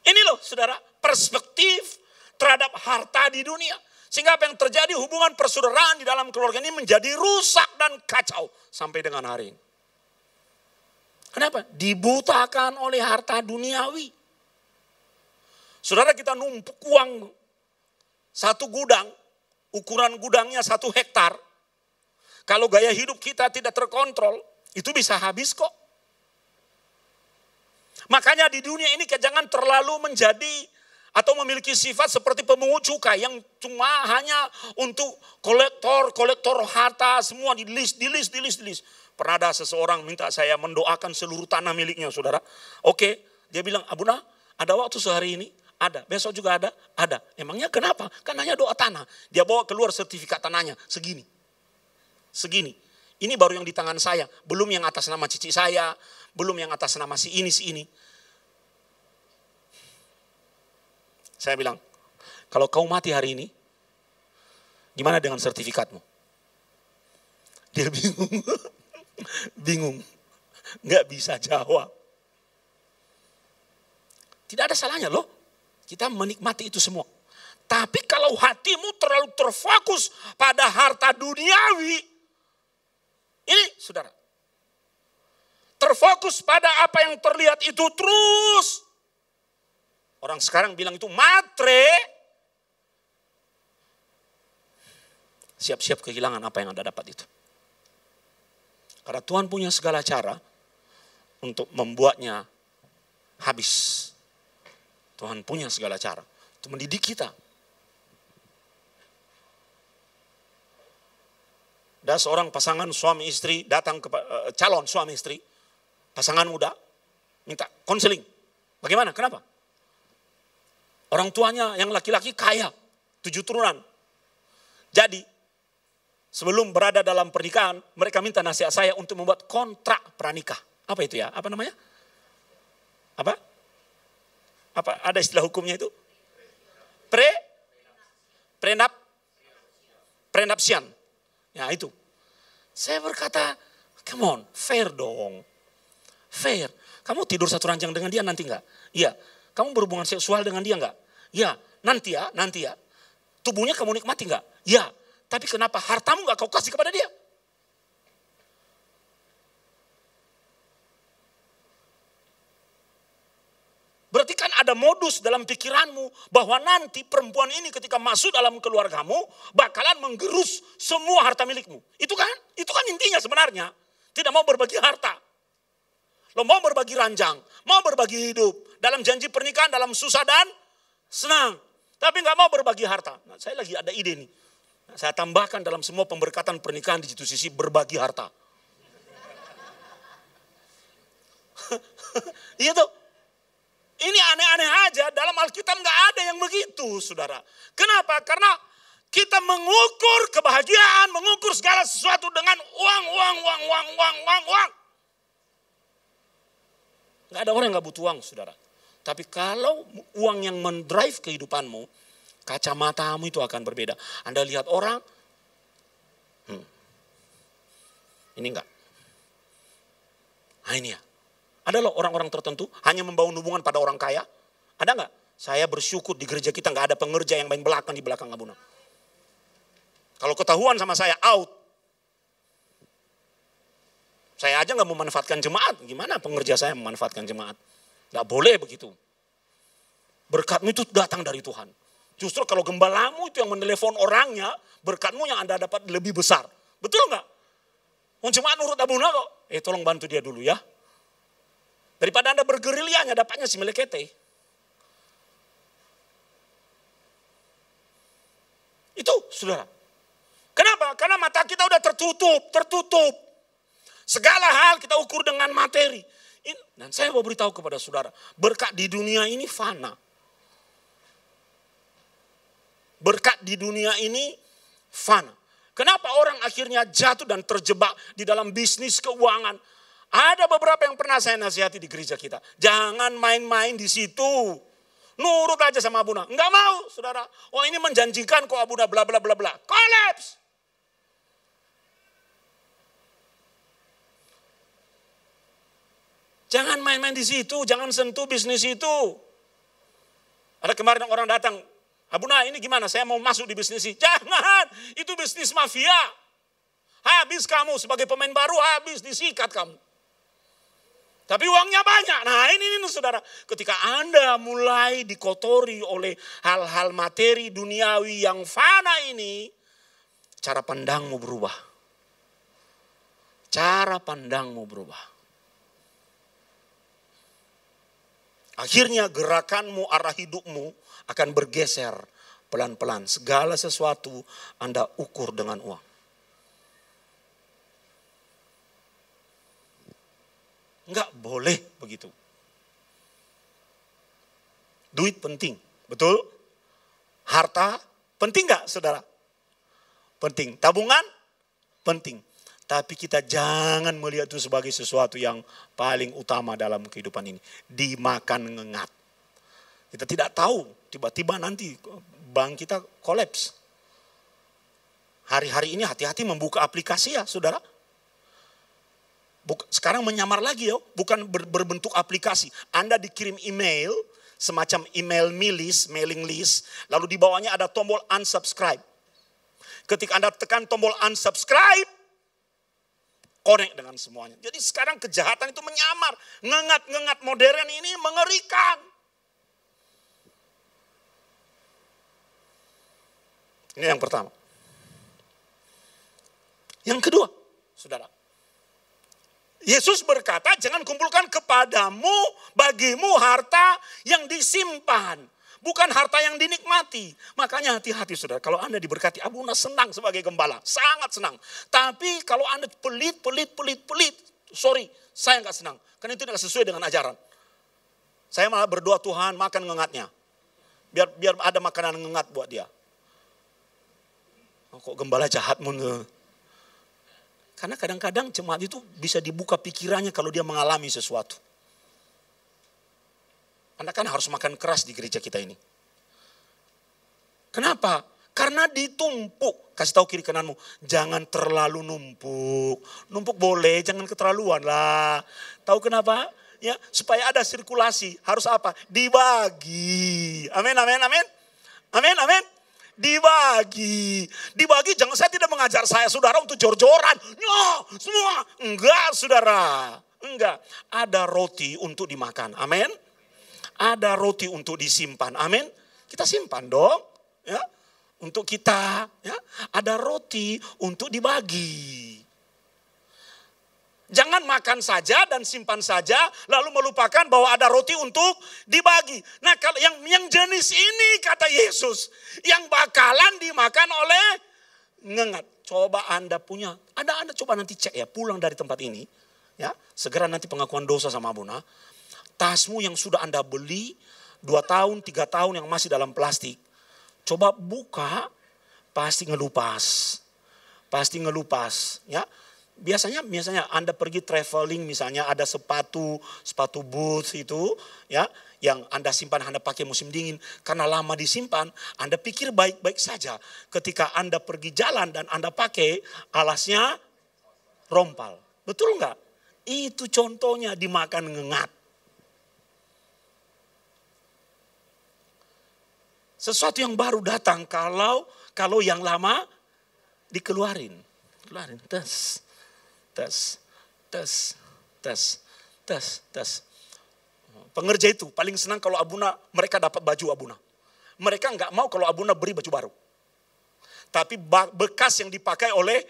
Ini loh saudara, perspektif terhadap harta di dunia. Sehingga apa yang terjadi, hubungan persaudaraan di dalam keluarga ini menjadi rusak dan kacau sampai dengan hari ini. Kenapa? Dibutakan oleh harta duniawi. Saudara, kita numpuk uang 1 gudang, ukuran gudangnya 1 hektar. Kalau gaya hidup kita tidak terkontrol, itu bisa habis kok. Makanya di dunia ini jangan terlalu menjadi atau memiliki sifat seperti pemungut cukai yang cuma hanya untuk kolektor harta, semua di list. Pernah ada seseorang minta saya mendoakan seluruh tanah miliknya, saudara. Oke, dia bilang, Abuna, ada waktu sehari ini? Ada. Besok juga ada? Ada. Emangnya kenapa? Kan hanya doa tanah. Dia bawa keluar sertifikat tanahnya, segini. Ini baru yang di tangan saya, belum yang atas nama cici saya, belum yang atas nama si ini. Saya bilang, kalau kau mati hari ini, gimana dengan sertifikatmu? Dia bingung, nggak bisa jawab. Tidak ada salahnya loh, kita menikmati itu semua. Tapi kalau hatimu terlalu terfokus pada harta duniawi, ini saudara, terfokus pada apa yang terlihat itu terus. Orang sekarang bilang itu matre. Siap-siap kehilangan apa yang Anda dapat itu. Karena Tuhan punya segala cara untuk membuatnya habis. Tuhan punya segala cara untuk mendidik kita. Ada seorang pasangan suami istri datang ke calon suami istri, pasangan muda, minta konseling. Bagaimana? Kenapa? Orang tuanya yang laki-laki kaya, 7 turunan. Jadi sebelum berada dalam pernikahan, mereka minta nasihat saya untuk membuat kontrak pranikah. Apa itu ya? Apa namanya? Apa? Ada istilah hukumnya itu? Prenupsian. Ya itu. Saya berkata, come on, fair dong. Fair. Kamu tidur 1 ranjang dengan dia nanti enggak? Iya. Kamu berhubungan seksual dengan dia enggak? Ya, nanti ya. Tubuhnya kamu nikmati enggak? Ya, tapi kenapa hartamu enggak kau kasih kepada dia? Berarti kan ada modus dalam pikiranmu bahwa nanti perempuan ini ketika masuk dalam keluargamu bakalan menggerus semua harta milikmu. Itu kan intinya sebenarnya. Tidak mau berbagi harta. Lo mau berbagi ranjang, mau berbagi hidup. Dalam janji pernikahan, dalam susah dan senang. Tapi nggak mau berbagi harta. Nah, saya lagi ada ide nih. Nah, saya tambahkan dalam semua pemberkatan pernikahan di situ sisi berbagi harta. Iya tuh. Ini aneh-aneh aja, dalam Alkitab nggak ada yang begitu, saudara. Kenapa? Karena kita mengukur kebahagiaan, mengukur segala sesuatu dengan uang. Nggak ada orang yang nggak butuh uang, saudara. Tapi kalau uang yang mendrive kehidupanmu, kacamatamu itu akan berbeda. Anda lihat orang, ini enggak. Nah ini ya. Ada loh orang-orang tertentu hanya membangun hubungan pada orang kaya. Ada enggak? Saya bersyukur di gereja kita enggak ada pengerja yang main belakang di belakang Abuna. Kalau ketahuan sama saya, out. Saya aja enggak memanfaatkan jemaat. Gimana pengerja saya memanfaatkan jemaat? Enggak boleh begitu. Berkatmu itu datang dari Tuhan. Justru kalau gembalamu itu yang menelepon orangnya, berkatmu yang Anda dapat lebih besar. Betul enggak? Jemaat nurut Abuna kok. Tolong bantu dia dulu ya. Daripada Anda bergerilya, dapatnya si melekete. Itu, saudara. Kenapa? Karena mata kita udah tertutup. Segala hal kita ukur dengan materi. Dan saya mau beritahu kepada saudara, berkat di dunia ini fana. Berkat di dunia ini fana. Kenapa orang akhirnya jatuh dan terjebak di dalam bisnis keuangan? Ada beberapa yang pernah saya nasihati di gereja kita. Jangan main-main di situ. Nurut aja sama Abuna. Enggak mau, saudara. Ini menjanjikan kok Abuna bla bla bla bla. Kolaps. Jangan main-main di situ, jangan sentuh bisnis itu. Ada kemarin orang datang, Abuna ini gimana? Saya mau masuk di bisnis ini. Jangan, itu bisnis mafia. Habis kamu sebagai pemain baru, habis disikat kamu. Tapi uangnya banyak. Nah ini saudara, ketika Anda mulai dikotori oleh hal-hal materi duniawi yang fana ini, cara pandangmu berubah. Cara pandangmu berubah. Akhirnya gerakanmu, arah hidupmu akan bergeser pelan-pelan. Segala sesuatu Anda ukur dengan uang. Enggak boleh begitu. Duit penting, betul? Harta penting enggak, saudara? Penting. Tabungan penting. Tapi kita jangan melihat itu sebagai sesuatu yang paling utama dalam kehidupan ini. Dimakan ngengat. Kita tidak tahu, tiba-tiba nanti bank kita kolaps. Hari-hari ini hati-hati membuka aplikasi ya, saudara. Sekarang menyamar lagi ya, bukan berbentuk aplikasi. Anda dikirim email, semacam email mailing list, lalu di bawahnya ada tombol unsubscribe. Ketika Anda tekan tombol unsubscribe, connect dengan semuanya. Jadi sekarang kejahatan itu menyamar. Ngengat-ngengat modern ini mengerikan. Ini yang pertama. Yang kedua, saudara. Yesus berkata, jangan kumpulkan kepadamu, bagimu harta yang disimpan. Bukan harta yang dinikmati. Makanya hati-hati saudara. Kalau Anda diberkati, Abuna senang sebagai gembala. Sangat senang. Tapi kalau Anda pelit. Sorry, saya nggak senang. Karena itu tidak sesuai dengan ajaran. Saya malah berdoa Tuhan makan ngengatnya. Biar ada makanan ngengat buat dia. Kok gembala jahat mun. Karena kadang-kadang jemaat itu bisa dibuka pikirannya kalau dia mengalami sesuatu. Anda kan harus makan keras di gereja kita ini. Kenapa? Karena ditumpuk. Kasih tahu kiri kananmu, jangan terlalu numpuk. Numpuk boleh, jangan keterlaluan lah. Tahu kenapa? Ya, supaya ada sirkulasi. Harus apa? Dibagi. Amin. Dibagi, jangan, saya tidak mengajar saya saudara untuk jor-joran. Semua. Enggak saudara. Enggak. Ada roti untuk dimakan. Amin. Ada roti untuk disimpan. Amin. Kita simpan dong. Ya. Untuk kita. Ya. Ada roti untuk dibagi. Jangan makan saja dan simpan saja, lalu melupakan bahwa ada roti untuk dibagi. Nah, kalau yang jenis ini kata Yesus, yang bakalan dimakan oleh ngengat. Coba Anda punya, Anda coba nanti cek ya, pulang dari tempat ini, ya, segera nanti pengakuan dosa sama Abuna. tasmu yang sudah Anda beli 2 tahun, 3 tahun yang masih dalam plastik. Coba buka, pasti ngelupas. Pasti ngelupas, ya. Biasanya Anda pergi traveling, misalnya ada sepatu boots itu, ya, yang Anda simpan, Anda pakai musim dingin. Karena lama disimpan, Anda pikir baik-baik saja. Ketika Anda pergi jalan dan Anda pakai, alasnya rompal. Betul enggak? Itu contohnya dimakan ngengat. Sesuatu yang baru datang kalau yang lama dikeluarin. Tes. Pengerja itu paling senang kalau mereka dapat baju Abuna. Mereka enggak mau kalau Abuna beri baju baru. Tapi bekas yang dipakai oleh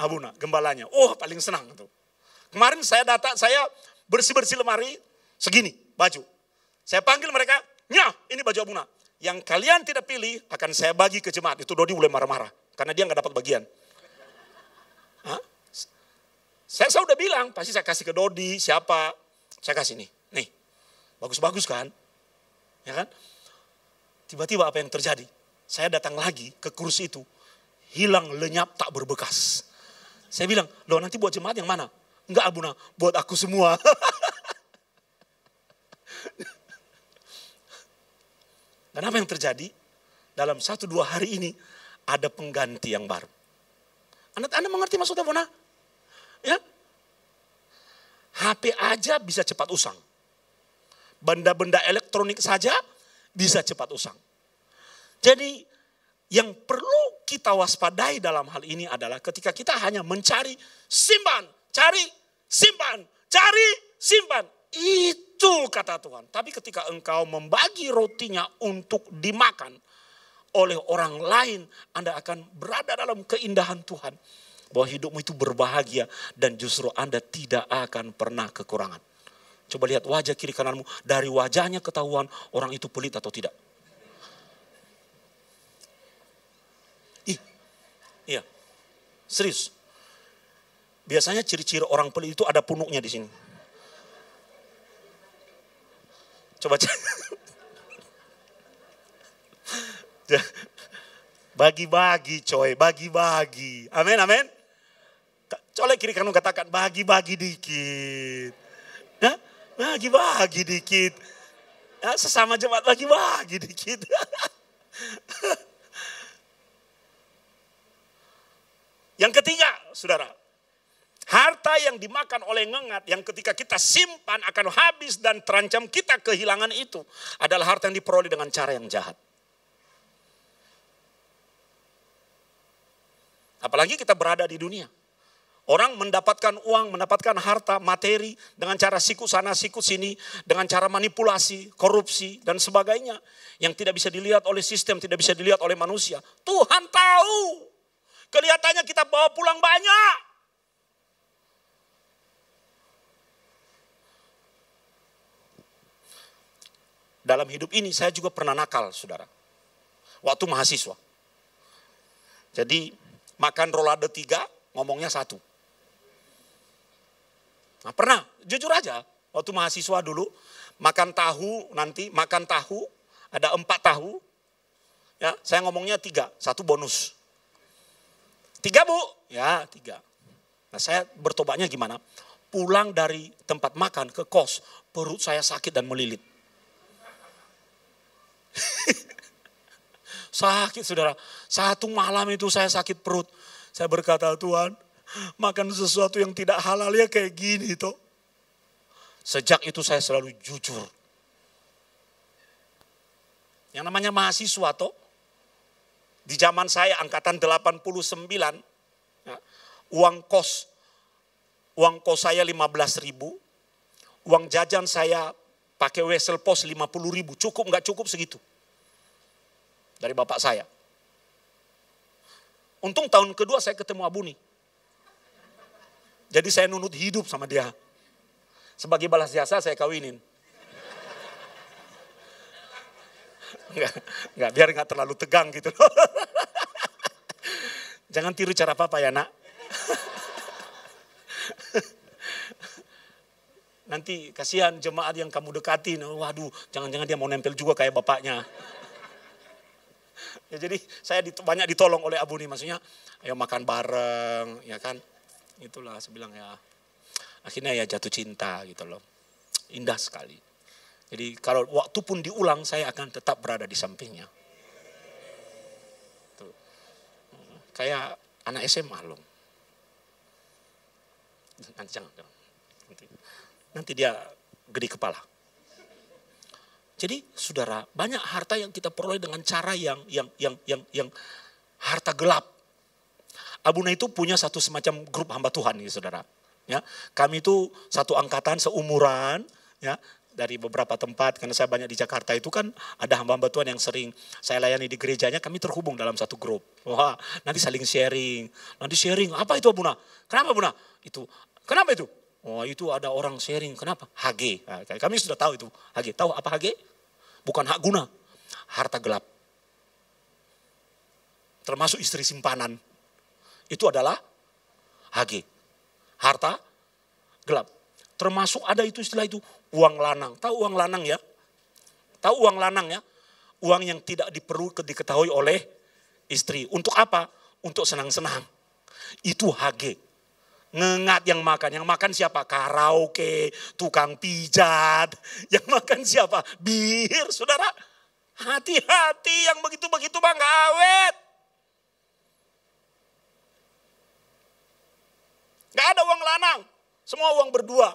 Abuna, gembalanya. Oh, paling senang tuh. Kemarin saya bersih-bersih lemari segini baju. Saya panggil mereka, ini baju Abuna. Yang kalian tidak pilih akan saya bagi ke jemaat. Itu Dodi mulai marah-marah karena dia enggak dapat bagian. Saya udah bilang, pasti saya kasih ke Dodi, siapa. Saya kasih nih, bagus-bagus kan. Ya kan? Tiba-tiba apa yang terjadi? Saya datang lagi ke kursi itu, hilang, lenyap, tak berbekas. Saya bilang, loh nanti buat jemaat yang mana? Enggak Abuna, buat aku semua. Dan apa yang terjadi? Dalam 1-2 hari ini, ada pengganti yang baru. Anda mengerti maksudnya Abuna? Ya, HP aja bisa cepat usang. Benda-benda elektronik saja bisa cepat usang. Jadi yang perlu kita waspadai dalam hal ini adalah ketika kita hanya mencari, simpan, cari, simpan, cari, simpan. Itu kata Tuhan. Tapi ketika engkau membagi rotinya untuk dimakan oleh orang lain, Anda akan berada dalam keindahan Tuhan. Bahwa hidupmu itu berbahagia dan justru Anda tidak akan pernah kekurangan. Coba lihat wajah kiri kananmu, dari wajahnya ketahuan orang itu pelit atau tidak. Iya, serius. Biasanya ciri-ciri orang pelit itu ada punuknya di sini. Coba cek. Bagi-bagi coy, bagi-bagi. Amin, amin. Colek kiri kanan katakan bagi-bagi dikit. Ya, bagi-bagi dikit. Ya, sesama jemaat bagi-bagi dikit. Yang ketiga, saudara. Harta yang dimakan oleh ngengat, yang ketika kita simpan akan habis dan terancam kita kehilangan itu, adalah harta yang diperoleh dengan cara yang jahat. Apalagi kita berada di dunia. Orang mendapatkan uang, mendapatkan harta, materi dengan cara sikut sana, sikut sini, dengan cara manipulasi, korupsi, dan sebagainya. Yang tidak bisa dilihat oleh sistem, tidak bisa dilihat oleh manusia. Tuhan tahu. Kelihatannya kita bawa pulang banyak. Dalam hidup ini saya juga pernah nakal, saudara. Waktu mahasiswa. Jadi makan rolade 3, ngomongnya 1. Nah, pernah, jujur aja, waktu mahasiswa dulu, makan tahu, ada 4 tahu, ya, saya ngomongnya 3, 1 bonus. 3 Bu, ya 3. Nah saya bertobatnya gimana? Pulang dari tempat makan ke kos, perut saya sakit dan melilit. Sakit saudara, 1 malam itu saya sakit perut. Saya berkata, Tuhan, makan sesuatu yang tidak halal ya kayak gini toh. Sejak itu saya selalu jujur. Yang namanya mahasiswa toh. Di zaman saya angkatan 89, ya, uang kos saya 15.000, uang jajan saya pakai wesel pos 50.000, cukup nggak cukup segitu. Dari bapak saya. Untung tahun kedua saya ketemu Abuni. Jadi saya nunut hidup sama dia. Sebagai balas jasa saya kawinin. Enggak, biar enggak terlalu tegang gitu. Jangan tiru cara papa ya nak. Nanti kasihan jemaat yang kamu dekatin. Waduh, jangan-jangan dia mau nempel juga kayak bapaknya. Ya, jadi saya banyak ditolong oleh Abu nih, maksudnya ayo makan bareng, ya kan. Itulah saya bilang ya. Akhirnya ya jatuh cinta gitu loh. Indah sekali. Jadi kalau waktu pun diulang saya akan tetap berada di sampingnya. Tuh. Kayak anak SMA loh. Nanti dia gede kepala. Jadi saudara, banyak harta yang kita peroleh dengan cara yang harta gelap. Abuna itu punya satu semacam grup hamba Tuhan nih saudara. Ya, kami itu satu angkatan seumuran ya dari beberapa tempat karena saya banyak di Jakarta itu kan ada hamba-hamba Tuhan yang sering saya layani di gerejanya, kami terhubung dalam satu grup. Wah, nanti saling sharing. Nanti sharing, apa itu Abuna? Kenapa Abuna? Itu. Kenapa itu? Oh, itu ada orang sharing. Kenapa? HG. Nah, kami sudah tahu itu HG. Tahu apa HG? Bukan hak guna, harta gelap. Termasuk istri simpanan. Itu adalah HG. Harta gelap. Termasuk ada itu istilah itu uang lanang. Tahu uang lanang ya? Tahu uang lanang ya? Uang yang tidak perlu diketahui oleh istri. Untuk apa? Untuk senang-senang. Itu HG. Ngengat yang makan. Yang makan siapa? Karaoke, tukang pijat. Yang makan siapa? Bir, saudara. Hati-hati yang begitu-begitu mah gak awet. Gak ada uang lanang. Semua uang berdua.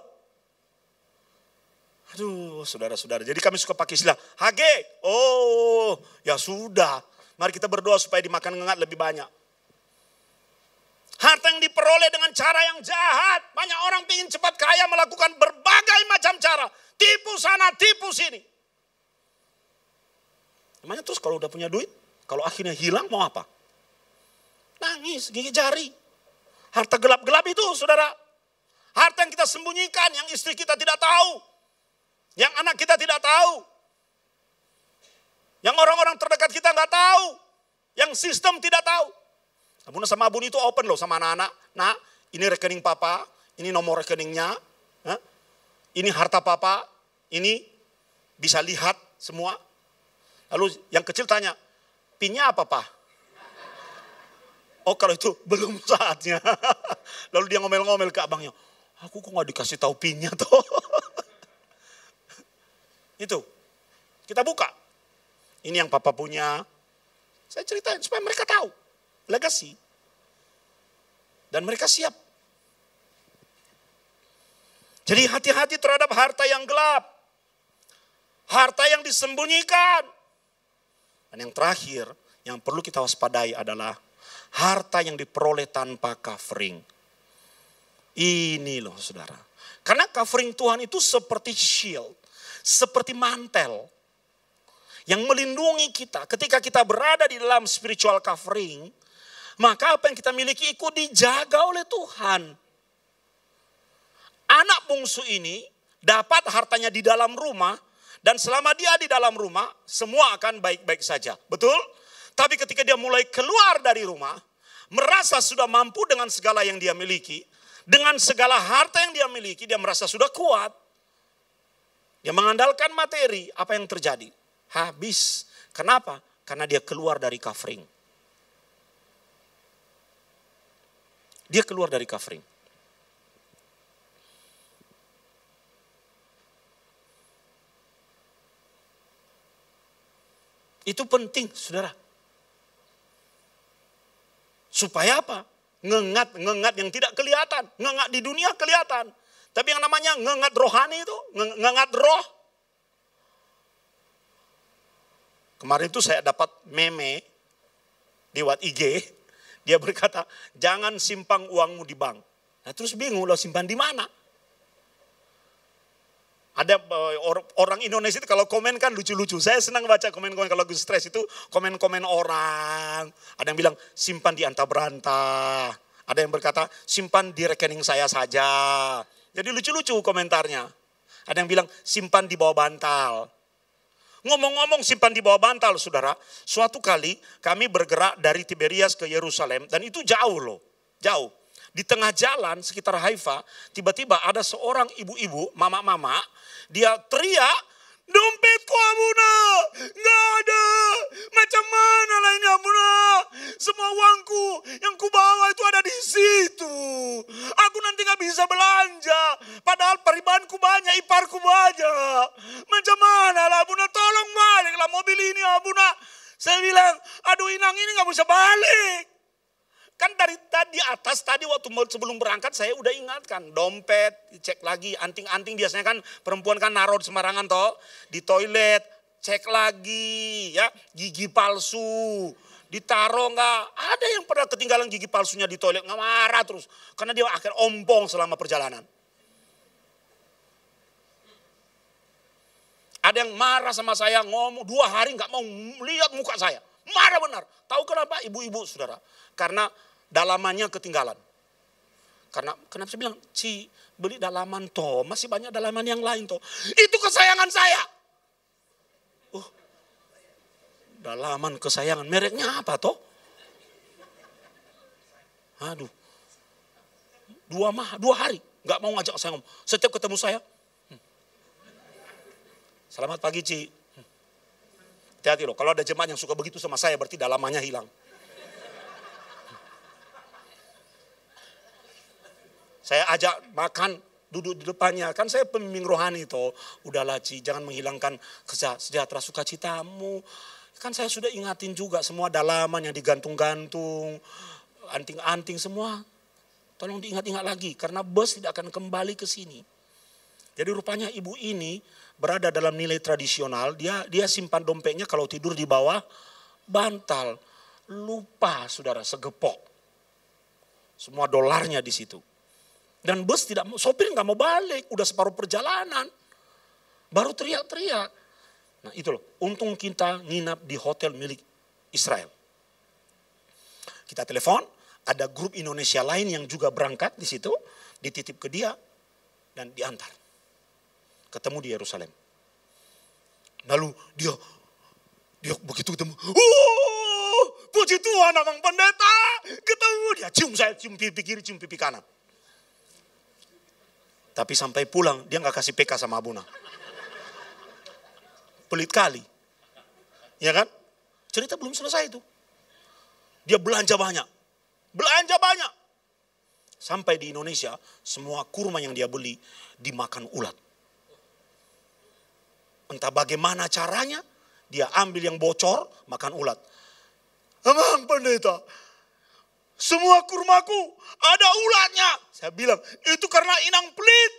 Aduh, saudara-saudara. Jadi kami suka pakai istilah HG. Oh, ya sudah. Mari kita berdoa supaya dimakan ngengat lebih banyak. Harta yang diperoleh dengan cara yang jahat. Banyak orang ingin cepat kaya melakukan berbagai macam cara. Tipu sana, tipu sini. Namanya terus kalau udah punya duit, kalau akhirnya hilang mau apa? Nangis, gigit jari. Harta gelap-gelap itu saudara. Harta yang kita sembunyikan, yang istri kita tidak tahu. Yang anak kita tidak tahu. Yang orang-orang terdekat kita nggak tahu. Yang sistem tidak tahu. Abuna sama Abun itu open loh sama anak-anak. Nah, ini rekening papa, ini nomor rekeningnya. Ini harta papa, ini bisa lihat semua. Lalu yang kecil tanya, pinnya apa Pak? Oh kalau itu belum saatnya. Lalu dia ngomel-ngomel ke abangnya. Aku kok gak dikasih tahu pinnya toh. Itu. Kita buka. Ini yang papa punya. Saya ceritain supaya mereka tahu. Legacy. Dan mereka siap. Jadi hati-hati terhadap harta yang gelap. Harta yang disembunyikan. Dan yang terakhir, yang perlu kita waspadai adalah harta yang diperoleh tanpa covering. Ini loh saudara. Karena covering Tuhan itu seperti shield. Seperti mantel. Yang melindungi kita. Ketika kita berada di dalam spiritual covering. Maka apa yang kita miliki ikut dijaga oleh Tuhan. Anak bungsu ini dapat hartanya di dalam rumah. Dan selama dia di dalam rumah, semua akan baik-baik saja. Betul? Tapi ketika dia mulai keluar dari rumah, merasa sudah mampu dengan segala yang dia miliki, dengan segala harta yang dia miliki, dia merasa sudah kuat. Dia mengandalkan materi, apa yang terjadi? Habis. Kenapa? Karena dia keluar dari covering. Dia keluar dari covering. Itu penting, saudara. Supaya apa? Ngengat yang tidak kelihatan. Ngengat di dunia kelihatan. Tapi yang namanya ngengat rohani itu, ngengat roh. Kemarin itu saya dapat meme di IG. Dia berkata, jangan simpan uangmu di bank. Nah, terus bingung, lo simpan di mana? Ada orang Indonesia itu kalau komen kan lucu-lucu. Saya senang baca komen-komen kalau gue stres itu komen-komen orang. Ada yang bilang simpan di anta beranta. Ada yang berkata simpan di rekening saya saja. Jadi lucu-lucu komentarnya. Ada yang bilang simpan di bawah bantal. Ngomong-ngomong simpan di bawah bantal saudara. Suatu kali kami bergerak dari Tiberias ke Yerusalem dan itu jauh loh. Jauh. di tengah jalan sekitar Haifa, tiba-tiba ada seorang ibu-ibu, mama-mama, dia teriak, "Dompetku Abuna, nggak ada. Macam mana lah ini Abuna? Semua uangku yang kubawa itu ada di situ. Aku nanti nggak bisa belanja. Padahal peribanku banyak, iparku banyak. Macam mana lah Abuna? Tolong baliklah mobil ini Abuna." Saya bilang, "Aduh Inang, ini nggak bisa balik." Kan dari tadi atas tadi waktu sebelum berangkat saya udah ingatkan, dompet cek lagi, anting-anting biasanya kan perempuan kan naruh sembarangan toh, di toilet cek lagi ya, gigi palsu ditaruh nggak, ada yang pernah ketinggalan gigi palsunya di toilet, nggak marah terus karena dia akhir ompong selama perjalanan. Ada yang marah sama saya, ngomong 2 hari nggak mau lihat muka saya, marah benar. Tahu kenapa ibu-ibu saudara? Karena dalamannya ketinggalan. Karena kenapa saya bilang, "Ci, beli dalaman toh, masih banyak dalaman yang lain toh. Itu kesayangan saya." Dalaman kesayangan, mereknya apa toh? Aduh. 2 hari nggak mau ngajak saya ngomong. Setiap ketemu saya, "Selamat pagi Ci." Hati-hati loh, kalau ada jemaat yang suka begitu sama saya berarti dalamannya hilang. Saya ajak makan, duduk di depannya. Kan saya pembimbing rohani toh. "Udahlah Ci, jangan menghilangkan sejahtera sukacitamu." Kan saya sudah ingatin juga semua dalaman yang digantung-gantung. Anting-anting semua. Tolong diingat-ingat lagi. Karena bus tidak akan kembali ke sini. Jadi rupanya ibu ini berada dalam nilai tradisional. Dia simpan dompetnya kalau tidur di bawah bantal. Lupa saudara, segepok. Semua dolarnya di situ. Dan bus sopir nggak mau balik, udah separuh perjalanan. Baru teriak-teriak. Nah itu loh, untung kita nginap di hotel milik Israel. Kita telepon, ada grup Indonesia lain yang juga berangkat di situ, dititip ke dia dan diantar. Ketemu di Yerusalem. Lalu dia begitu ketemu, puji Tuhan abang pendeta, ketemu dia, cium saya, cium pipi kiri, cium pipi kanan. Tapi sampai pulang dia nggak kasih PK sama Abuna. Pelit kali. Ya kan? Cerita belum selesai itu. Dia belanja banyak. Sampai di Indonesia semua kurma yang dia beli dimakan ulat. Entah bagaimana caranya dia ambil yang bocor makan ulat. "Abang pendeta, semua kurmaku ada ulatnya." Saya bilang, "Itu karena Inang pelit."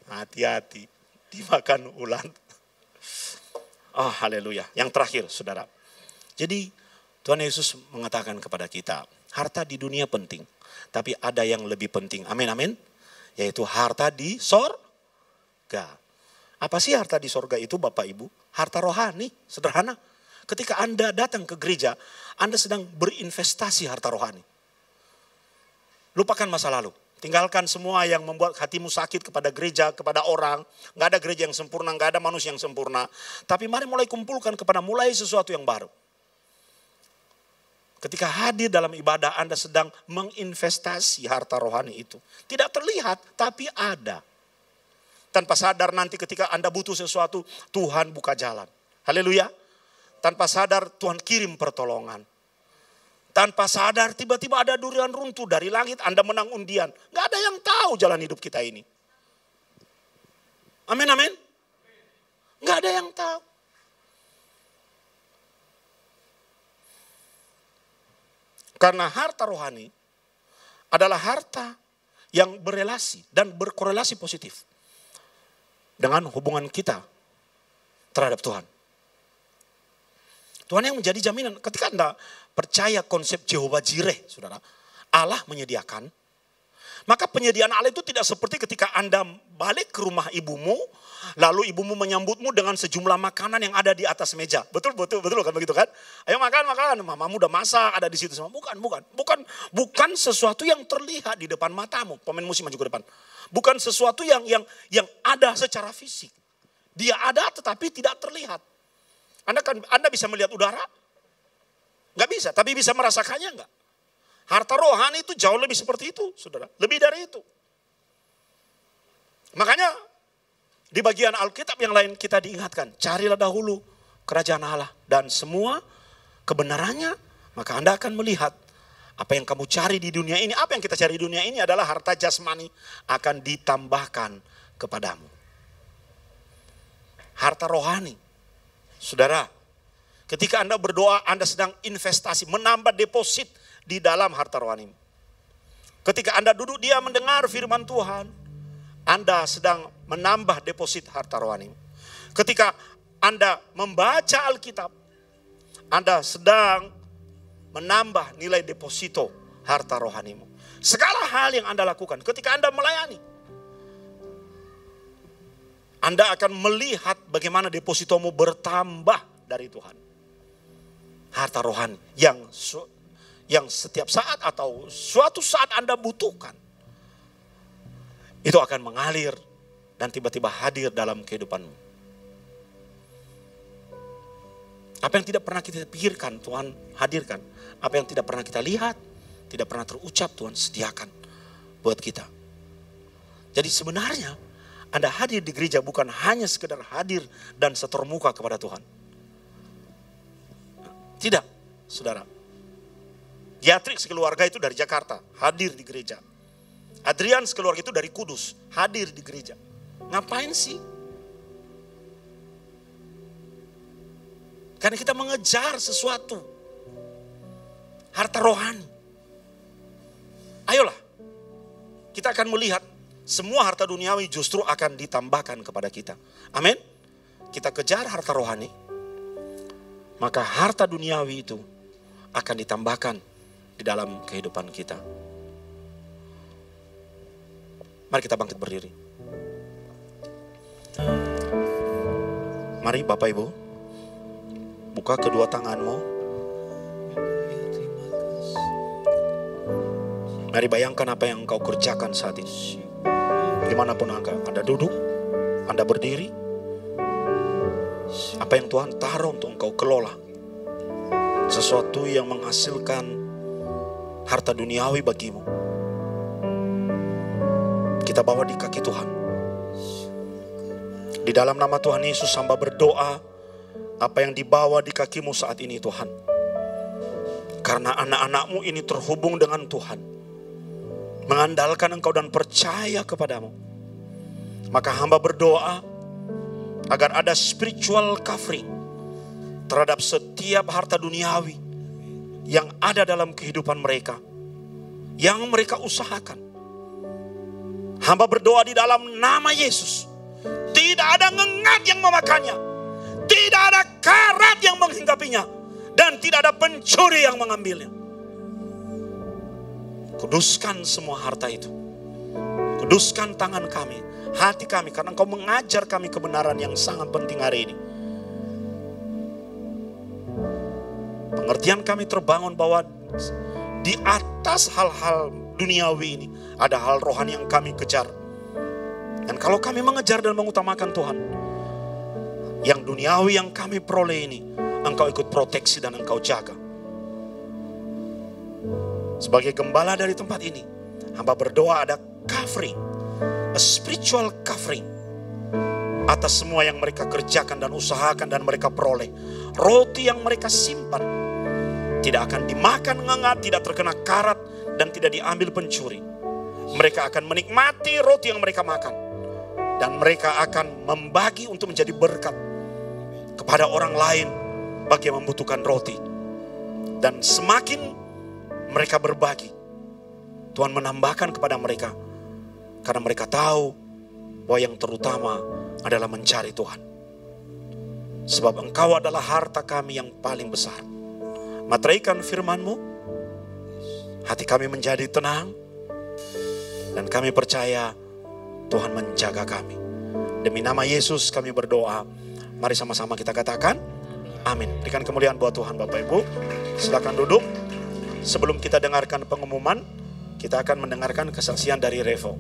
Hati-hati, dimakan ulat. Oh haleluya. Yang terakhir saudara. Jadi Tuhan Yesus mengatakan kepada kita, harta di dunia penting. Tapi ada yang lebih penting. Amin, amin. Yaitu harta di sorga. Apa sih harta di sorga itu Bapak Ibu? Harta rohani, sederhana. Ketika Anda datang ke gereja, Anda sedang berinvestasi harta rohani. Lupakan masa lalu. Tinggalkan semua yang membuat hatimu sakit kepada gereja, kepada orang. Gak ada gereja yang sempurna, gak ada manusia yang sempurna. Tapi mari mulai kumpulkan kepada mulai sesuatu yang baru. Ketika hadir dalam ibadah, Anda sedang menginvestasi harta rohani itu. Tidak terlihat, tapi ada. Tanpa sadar nanti ketika Anda butuh sesuatu, Tuhan buka jalan. Haleluya. Tanpa sadar Tuhan kirim pertolongan. Tanpa sadar tiba-tiba ada durian runtuh dari langit, Anda menang undian. Gak ada yang tahu jalan hidup kita ini. Amin, amin. Gak ada yang tahu. Karena harta rohani adalah harta yang berelasi dan berkorelasi positif dengan hubungan kita terhadap Tuhan. Tuhan yang menjadi jaminan. Ketika Anda percaya konsep Jehovah Jireh, saudara, Allah menyediakan. Maka penyediaan Allah itu tidak seperti ketika Anda balik ke rumah ibumu, lalu ibumu menyambutmu dengan sejumlah makanan yang ada di atas meja. Betul kan begitu kan? Ayo makan, mamamu udah masak, ada di situ semua. Bukan sesuatu yang terlihat di depan matamu. Pemain musik maju ke depan. Bukan sesuatu yang ada secara fisik. Dia ada tetapi tidak terlihat. Anda bisa melihat udara, Nggak bisa, tapi bisa merasakannya enggak? Harta rohani itu jauh lebih seperti itu, saudara. Lebih dari itu. Makanya di bagian Alkitab yang lain kita diingatkan, carilah dahulu kerajaan Allah dan semua kebenarannya, maka Anda akan melihat apa yang kamu cari di dunia ini, apa yang kita cari di dunia ini adalah harta jasmani akan ditambahkan kepadamu. Harta rohani, saudara, ketika Anda berdoa, Anda sedang investasi, menambah deposit di dalam harta rohani. Ketika Anda duduk dia mendengar firman Tuhan, Anda sedang menambah deposit harta rohani. Ketika Anda membaca Alkitab, Anda sedang menambah nilai deposito harta rohanimu. Segala hal yang Anda lakukan ketika Anda melayani, Anda akan melihat bagaimana depositomu bertambah dari Tuhan. Harta rohani yang setiap saat atau suatu saat Anda butuhkan, itu akan mengalir dan tiba-tiba hadir dalam kehidupanmu. Apa yang tidak pernah kita pikirkan, Tuhan hadirkan. Apa yang tidak pernah kita lihat, tidak pernah terucap, Tuhan sediakan buat kita. Jadi sebenarnya Anda hadir di gereja bukan hanya sekedar hadir dan setor muka kepada Tuhan. Tidak, saudara. Beatrix keluarga itu dari Jakarta, hadir di gereja. Adrian sekeluarga itu dari Kudus, hadir di gereja. Ngapain sih? Karena kita mengejar sesuatu. Harta rohani. Ayolah, kita akan melihat semua harta duniawi justru akan ditambahkan kepada kita. Amin. Kita kejar harta rohani, maka harta duniawi itu akan ditambahkan di dalam kehidupan kita. Mari kita bangkit berdiri. Mari Bapak Ibu, buka kedua tanganmu. Mari bayangkan apa yang engkau kerjakan saat ini. Dimanapun Anda duduk, Anda berdiri. Apa yang Tuhan taruh untuk engkau kelola. Sesuatu yang menghasilkan harta duniawi bagimu. Kita bawa di kaki Tuhan. Di dalam nama Tuhan Yesus hamba berdoa, apa yang dibawa di kakimu saat ini Tuhan. Karena anak-anakmu ini terhubung dengan Tuhan, mengandalkan engkau dan percaya kepadamu. Maka hamba berdoa agar ada spiritual covering terhadap setiap harta duniawi yang ada dalam kehidupan mereka, yang mereka usahakan. Hamba berdoa di dalam nama Yesus, tidak ada ngengat yang memakannya, tidak ada karat yang menghinggapinya, dan tidak ada pencuri yang mengambilnya. Kuduskan semua harta itu. Kuduskan tangan kami, hati kami, karena Engkau mengajar kami kebenaran yang sangat penting hari ini. Pengertian kami terbangun bahwa di atas hal-hal duniawi ini ada hal rohani yang kami kejar. Dan kalau kami mengejar dan mengutamakan Tuhan, yang duniawi yang kami peroleh ini Engkau ikut proteksi dan Engkau jaga. Sebagai gembala dari tempat ini, hamba berdoa ada covering, a spiritual covering atas semua yang mereka kerjakan dan usahakan dan mereka peroleh. Roti yang mereka simpan tidak akan dimakan ngengat, tidak terkena karat, dan tidak diambil pencuri. Mereka akan menikmati roti yang mereka makan, dan mereka akan membagi untuk menjadi berkat kepada orang lain bagi yang membutuhkan roti. Dan semakin mereka berbagi, Tuhan menambahkan kepada mereka, karena mereka tahu bahwa yang terutama adalah mencari Tuhan. Sebab Engkau adalah harta kami yang paling besar. Materaikan firman-Mu, hati kami menjadi tenang, dan kami percaya Tuhan menjaga kami. Demi nama Yesus kami berdoa. Mari sama-sama kita katakan amin. Berikan kemuliaan buat Tuhan. Bapak Ibu, silakan duduk. Sebelum kita dengarkan pengumuman, kita akan mendengarkan kesaksian dari Revo.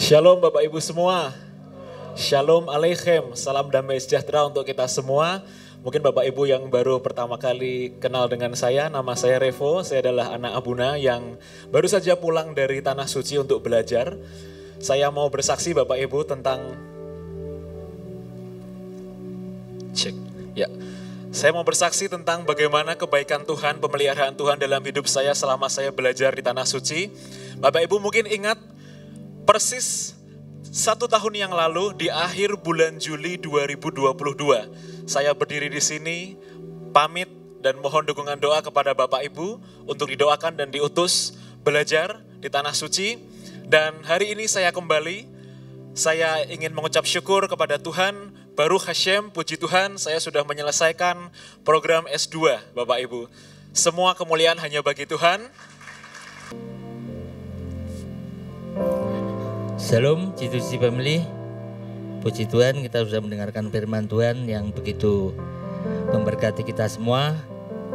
Shalom Bapak Ibu semua. Shalom Aleichem. Salam damai sejahtera untuk kita semua. Mungkin Bapak Ibu yang baru pertama kali kenal dengan saya, nama saya Revo. Saya adalah anak Abuna yang baru saja pulang dari Tanah Suci untuk belajar. Saya mau bersaksi Bapak Ibu tentang Saya mau bersaksi tentang bagaimana kebaikan Tuhan, pemeliharaan Tuhan dalam hidup saya selama saya belajar di Tanah Suci. Bapak Ibu mungkin ingat persis 1 tahun yang lalu di akhir bulan Juli 2022. Saya berdiri di sini, pamit dan mohon dukungan doa kepada Bapak Ibu untuk didoakan dan diutus belajar di Tanah Suci. Dan hari ini saya kembali, saya ingin mengucap syukur kepada Tuhan. Baruch Hashem, puji Tuhan, saya sudah menyelesaikan program S2, Bapak Ibu. Semua kemuliaan hanya bagi Tuhan. Shalom, G2C Family. Puji Tuhan, kita sudah mendengarkan firman Tuhan yang begitu memberkati kita semua.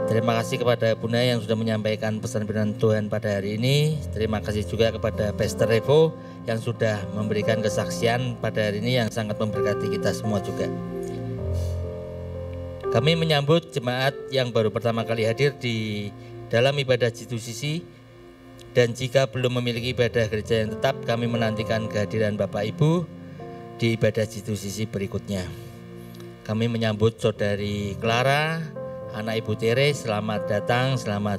Terima kasih kepada Bunda yang sudah menyampaikan pesan firman Tuhan pada hari ini. Terima kasih juga kepada Pastor Revo yang sudah memberikan kesaksian pada hari ini yang sangat memberkati kita semua juga. Kami menyambut jemaat yang baru pertama kali hadir di dalam ibadah G2CC. Dan jika belum memiliki ibadah gereja yang tetap, kami menantikan kehadiran Bapak Ibu di ibadah G2CC berikutnya. Kami menyambut Saudari Clara, anak Ibu Tere, selamat datang, selamat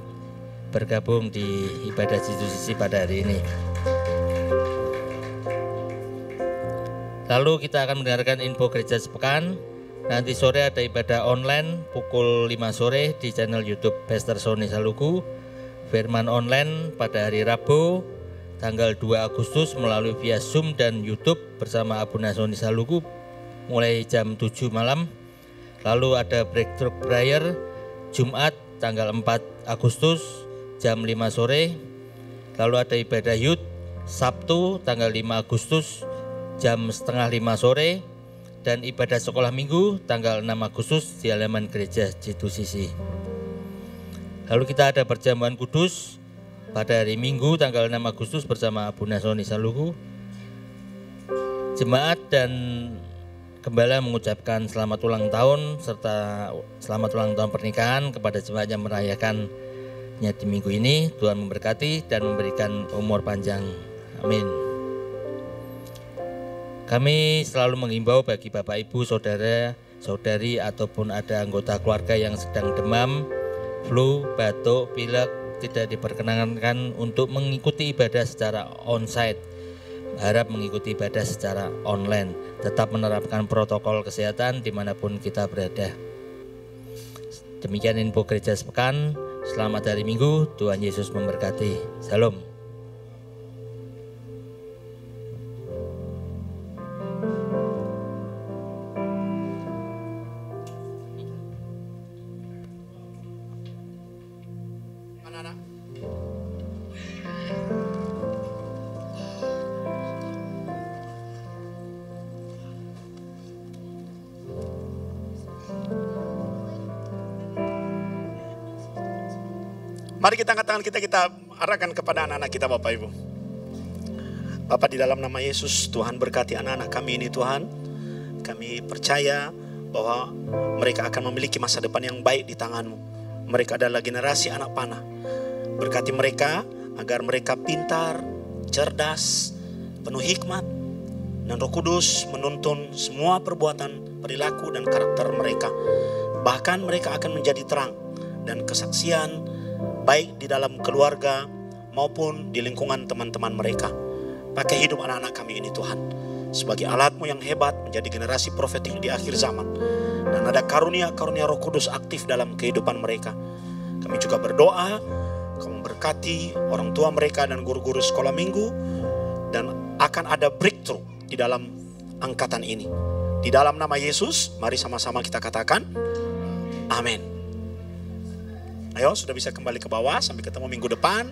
bergabung di ibadah G2CC pada hari ini. Lalu kita akan mendengarkan info gereja sepekan. Nanti sore ada ibadah online pukul 5 sore di channel YouTube Pastor Sony Saluku. Firman online pada hari Rabu tanggal 2 Agustus melalui via Zoom dan YouTube bersama Abuna Sony Saluku mulai jam 7 malam. Lalu ada Breakthrough Prayer Jumat tanggal 4 Agustus jam 5 sore. Lalu ada ibadah Youth Sabtu tanggal 5 Agustus jam setengah 5 sore. Dan ibadah sekolah minggu tanggal 6 Agustus di halaman gereja G2CC. Lalu kita ada perjamuan kudus pada hari Minggu tanggal 6 Agustus bersama Abuna Sony Saluku. Jemaat dan gembala mengucapkan selamat ulang tahun serta selamat ulang tahun pernikahan kepada jemaat yang merayakannya di minggu ini. Tuhan memberkati dan memberikan umur panjang. Amin. Kami selalu mengimbau bagi Bapak Ibu, Saudara, Saudari ataupun ada anggota keluarga yang sedang demam, flu, batuk, pilek, tidak diperkenankan untuk mengikuti ibadah secara onsite. Harap mengikuti ibadah secara online. Tetap menerapkan protokol kesehatan dimanapun kita berada. Demikian info gereja sepekan. Selamat hari Minggu, Tuhan Yesus memberkati. Salam. Mari kita angkat tangan kita arahkan kepada anak-anak kita Bapak Ibu. Bapak, di dalam nama Yesus, Tuhan berkati anak-anak kami ini Tuhan. Kami percaya bahwa mereka akan memiliki masa depan yang baik di tangan-Mu. Mereka adalah generasi anak panah. Berkati mereka agar mereka pintar, cerdas, penuh hikmat, dan Roh Kudus menuntun semua perbuatan, perilaku, dan karakter mereka. Bahkan mereka akan menjadi terang dan kesaksian baik di dalam keluarga maupun di lingkungan teman-teman mereka. Pakai hidup anak-anak kami ini Tuhan sebagai alat-Mu yang hebat menjadi generasi profetik di akhir zaman. Dan ada karunia-karunia Roh Kudus aktif dalam kehidupan mereka. Kami juga berdoa, Kamu berkati orang tua mereka dan guru-guru sekolah minggu. Dan akan ada breakthrough di dalam angkatan ini. Di dalam nama Yesus, mari sama-sama kita katakan, amin. Ayo, sudah bisa kembali ke bawah, sampai ketemu minggu depan.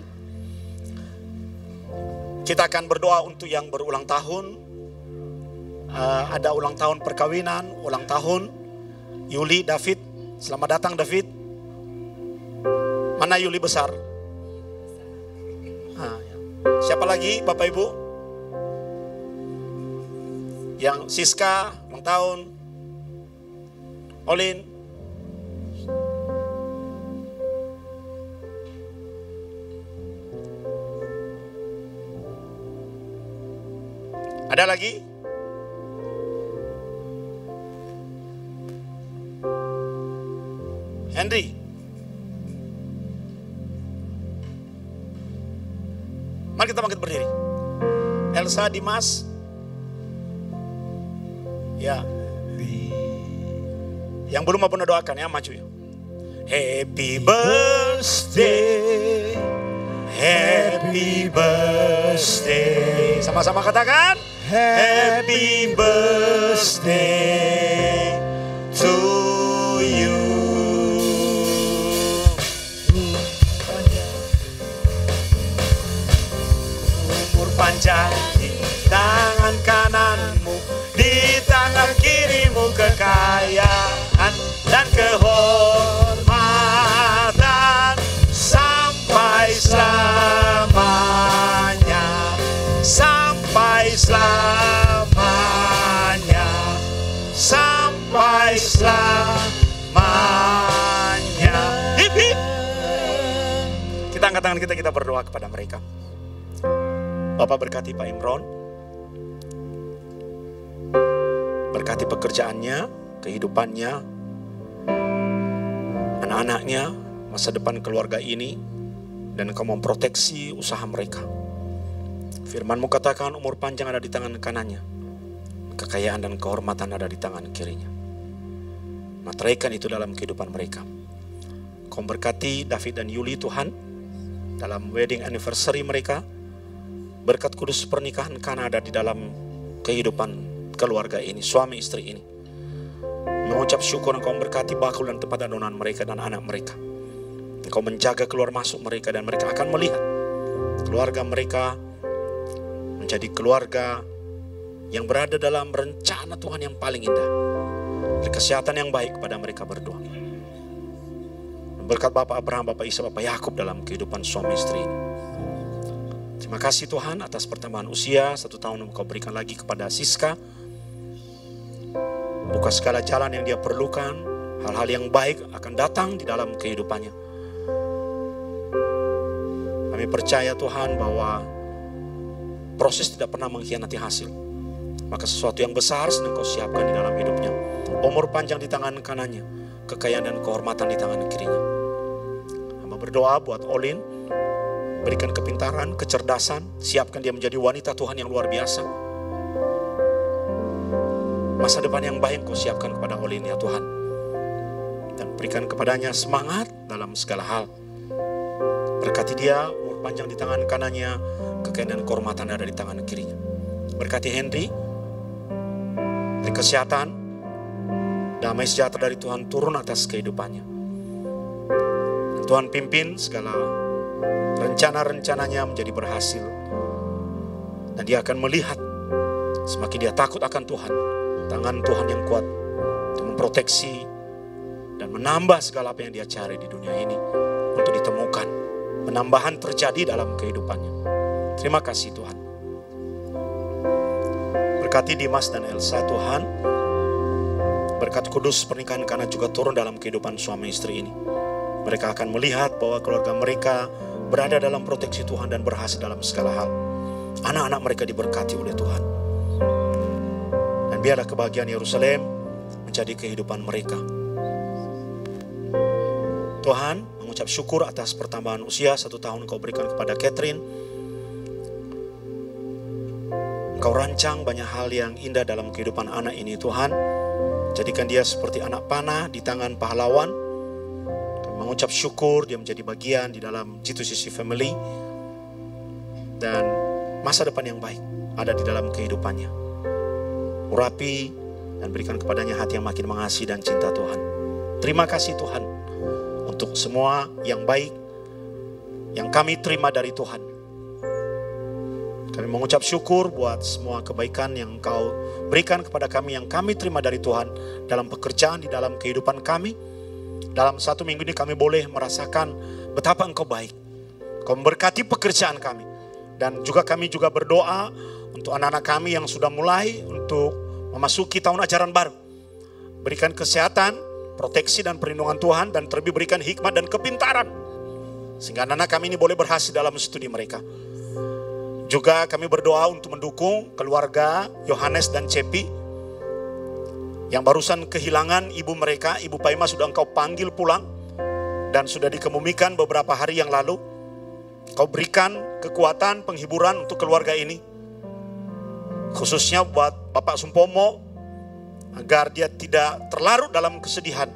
Kita akan berdoa untuk yang berulang tahun. Ada ulang tahun perkawinan, ulang tahun Yuli, David. Selamat datang David. Mana Yuli besar? Siapa lagi Bapak Ibu? Yang Siska, ulang tahun. Olin. Ada lagi? Henry. Mari kita bangkit berdiri. Elsa, Dimas. Ya. Yang belum mau doakan ya, maju ya. Happy birthday. Happy birthday. Sama-sama katakan. Happy birthday to you. Umur panjang di tangan kananmu, di tangan kirimu kekayaan dan kehormatan sampai selamanya, sampai selamanya, sampai selamanya. Hip, hip. Kita angkat tangan kita berdoa kepada mereka. Bapak berkati Pak Imron, berkati pekerjaannya, kehidupannya, anak-anaknya, masa depan keluarga ini, dan Engkau memproteksi usaha mereka. Firman-Mu katakan umur panjang ada di tangan kanannya, kekayaan dan kehormatan ada di tangan kirinya. Materaikan itu dalam kehidupan mereka. Kau berkati David dan Yuli Tuhan, dalam wedding anniversary mereka. Berkat kudus pernikahan Kana ada di dalam kehidupan keluarga ini, suami istri ini. Mengucap syukur Engkau berkati bakul dan tempat adonan mereka dan anak mereka. Engkau menjaga keluar masuk mereka dan mereka akan melihat keluarga mereka menjadi keluarga yang berada dalam rencana Tuhan yang paling indah. Kesehatan yang baik kepada mereka berdua. Berkat Bapak Abraham, Bapak Ishak, Bapak Yakub dalam kehidupan suami istri ini. Terima kasih Tuhan atas pertambahan usia 1 tahun yang Engkau berikan lagi kepada Siska. Buka segala jalan yang dia perlukan. Hal-hal yang baik akan datang di dalam kehidupannya. Kami percaya Tuhan bahwa proses tidak pernah mengkhianati hasil. Maka sesuatu yang besar sedang Kau siapkan di dalam hidupnya. Umur panjang di tangan kanannya, kekayaan dan kehormatan di tangan kirinya. Hamba berdoa buat Olin. Berikan kepintaran, kecerdasan, siapkan dia menjadi wanita Tuhan yang luar biasa. Masa depan yang baik Kau siapkan kepada Olin ya Tuhan. Dan berikan kepadanya semangat dalam segala hal. Berkati dia, umur panjang di tangan kanannya, kekayaan dan kehormatan ada di tangan kirinya. Berkati Henry, beri kesehatan, damai sejahtera dari Tuhan turun atas kehidupannya. Dan Tuhan pimpin segala rencana-rencananya menjadi berhasil. Dan dia akan melihat semakin dia takut akan Tuhan, tangan Tuhan yang kuat untuk memproteksi dan menambah segala apa yang dia cari di dunia ini untuk ditemukan. Penambahan terjadi dalam kehidupannya. Terima kasih Tuhan. Berkati Dimas dan Elsa Tuhan. Berkat kudus pernikahan karena juga turun dalam kehidupan suami istri ini. Mereka akan melihat bahwa keluarga mereka berada dalam proteksi Tuhan dan berhasil dalam segala hal. Anak-anak mereka diberkati oleh Tuhan. Dan biarlah kebahagiaan Yerusalem menjadi kehidupan mereka. Tuhan, mengucap syukur atas pertambahan usia 1 tahun Engkau berikan kepada Catherine. Engkau rancang banyak hal yang indah dalam kehidupan anak ini Tuhan. Jadikan dia seperti anak panah di tangan pahlawan. Mengucap syukur dia menjadi bagian di dalam G2CC family. Dan masa depan yang baik ada di dalam kehidupannya. Urapi dan berikan kepadanya hati yang makin mengasihi dan cinta Tuhan. Terima kasih Tuhan untuk semua yang baik yang kami terima dari Tuhan. Kami mengucap syukur buat semua kebaikan yang Engkau berikan kepada kami, yang kami terima dari Tuhan dalam pekerjaan, di dalam kehidupan kami. Dalam 1 minggu ini kami boleh merasakan betapa Engkau baik. Engkau memberkati pekerjaan kami. Dan juga kami juga berdoa untuk anak-anak kami yang sudah mulai untuk memasuki tahun ajaran baru. Berikan kesehatan, proteksi dan perlindungan Tuhan, dan terlebih berikan hikmat dan kepintaran. Sehingga anak-anak kami ini boleh berhasil dalam studi mereka. Juga kami berdoa untuk mendukung keluarga Yohanes dan Cepi yang barusan kehilangan ibu mereka. Ibu Paima sudah Engkau panggil pulang dan sudah dikemumikan beberapa hari yang lalu. Kau berikan kekuatan, penghiburan untuk keluarga ini. Khususnya buat Bapak Sumpomo, agar dia tidak terlarut dalam kesedihan.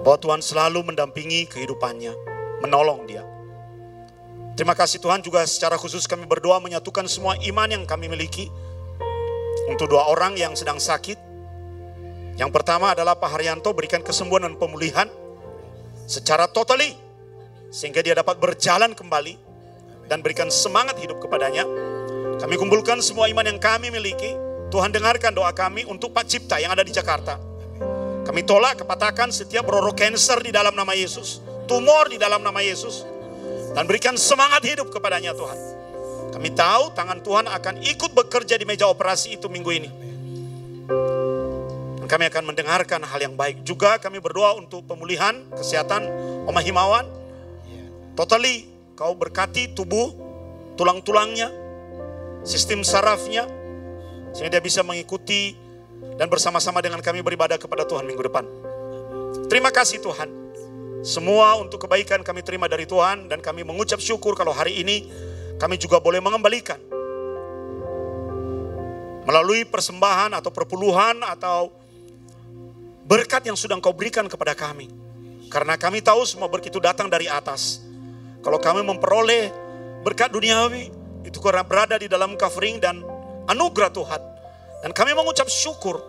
Bahwa Tuhan selalu mendampingi kehidupannya, menolong dia. Terima kasih Tuhan, juga secara khusus kami berdoa menyatukan semua iman yang kami miliki untuk 2 orang yang sedang sakit. Yang pertama adalah Pak Haryanto, berikan kesembuhan dan pemulihan secara totally, sehingga dia dapat berjalan kembali dan berikan semangat hidup kepadanya. Kami kumpulkan semua iman yang kami miliki. Tuhan dengarkan doa kami untuk Pak Cipta yang ada di Jakarta. Kami tolak, kepatakan setiap roh cancer di dalam nama Yesus, tumor di dalam nama Yesus, dan berikan semangat hidup kepadanya Tuhan. Kami tahu tangan Tuhan akan ikut bekerja di meja operasi itu minggu ini. Dan kami akan mendengarkan hal yang baik. Juga kami berdoa untuk pemulihan kesehatan Oma Himawan. Totally Kau berkati tubuh, tulang-tulangnya, sistem sarafnya, sehingga dia bisa mengikuti dan bersama-sama dengan kami beribadah kepada Tuhan minggu depan. Terima kasih Tuhan. Semua untuk kebaikan kami terima dari Tuhan, dan kami mengucap syukur kalau hari ini kami juga boleh mengembalikan melalui persembahan atau perpuluhan atau berkat yang sudah Engkau berikan kepada kami. Karena kami tahu semua berkat itu datang dari atas. Kalau kami memperoleh berkat duniawi, itu karena berada di dalam covering dan anugerah Tuhan. Dan kami mengucap syukur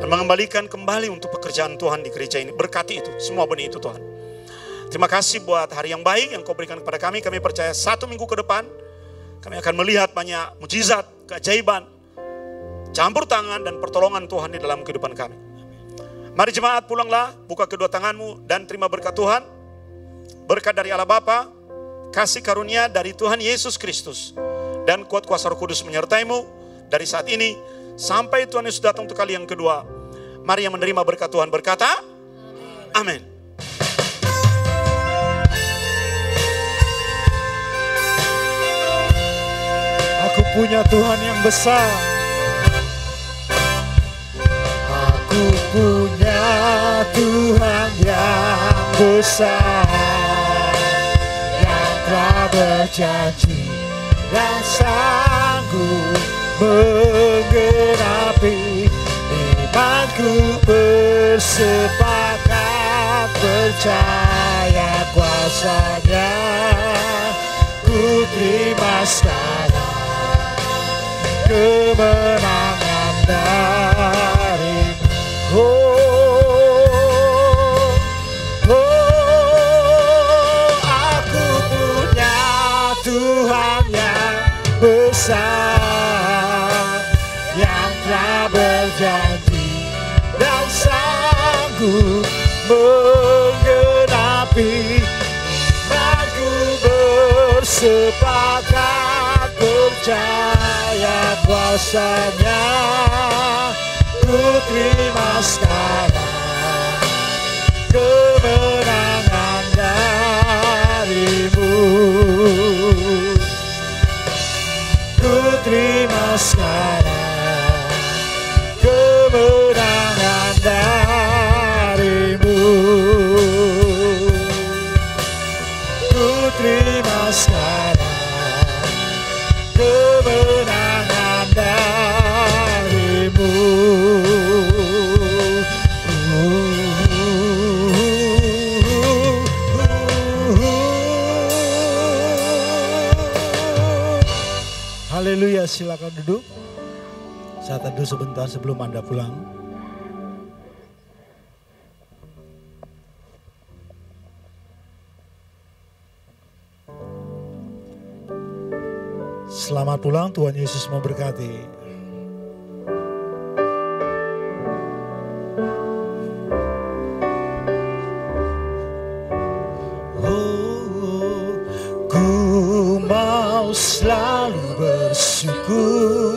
dan mengembalikan kembali untuk pekerjaan Tuhan di gereja ini. Berkati itu, semua benih itu Tuhan. Terima kasih buat hari yang baik yang Kau berikan kepada kami. Kami percaya 1 minggu ke depan kami akan melihat banyak mujizat, keajaiban, campur tangan dan pertolongan Tuhan di dalam kehidupan kami. Mari jemaat, pulanglah, buka kedua tanganmu dan terima berkat Tuhan. Berkat dari Allah Bapa, kasih karunia dari Tuhan Yesus Kristus, dan kuat kuasa Roh Kudus menyertaimu dari saat ini sampai Tuhan Yesus datang untuk kali yang kedua. Mari yang menerima berkat Tuhan berkata, amin. Aku punya Tuhan yang besar. Aku punya Tuhan yang besar, yang telah berjanji dan sanggup menggenapi. Imanku bersepakat percaya kuasa-Nya. Ku terima sekarang kemenangan dari-Mu. Aku punya Tuhan yang besar, yang telah berjanji dan sanggup menggenapi. Imanku bersepakat percaya kuasa-Nya. Ku terima sekarang kemenangan dari-Mu. Ku terima sekarang kemenangan dari-Mu. Ku terima sekarang kemenangan dari-Mu. Haleluya, silakan duduk. Saya teduh sebentar sebelum Anda pulang. Selamat pulang, Tuhan Yesus memberkati.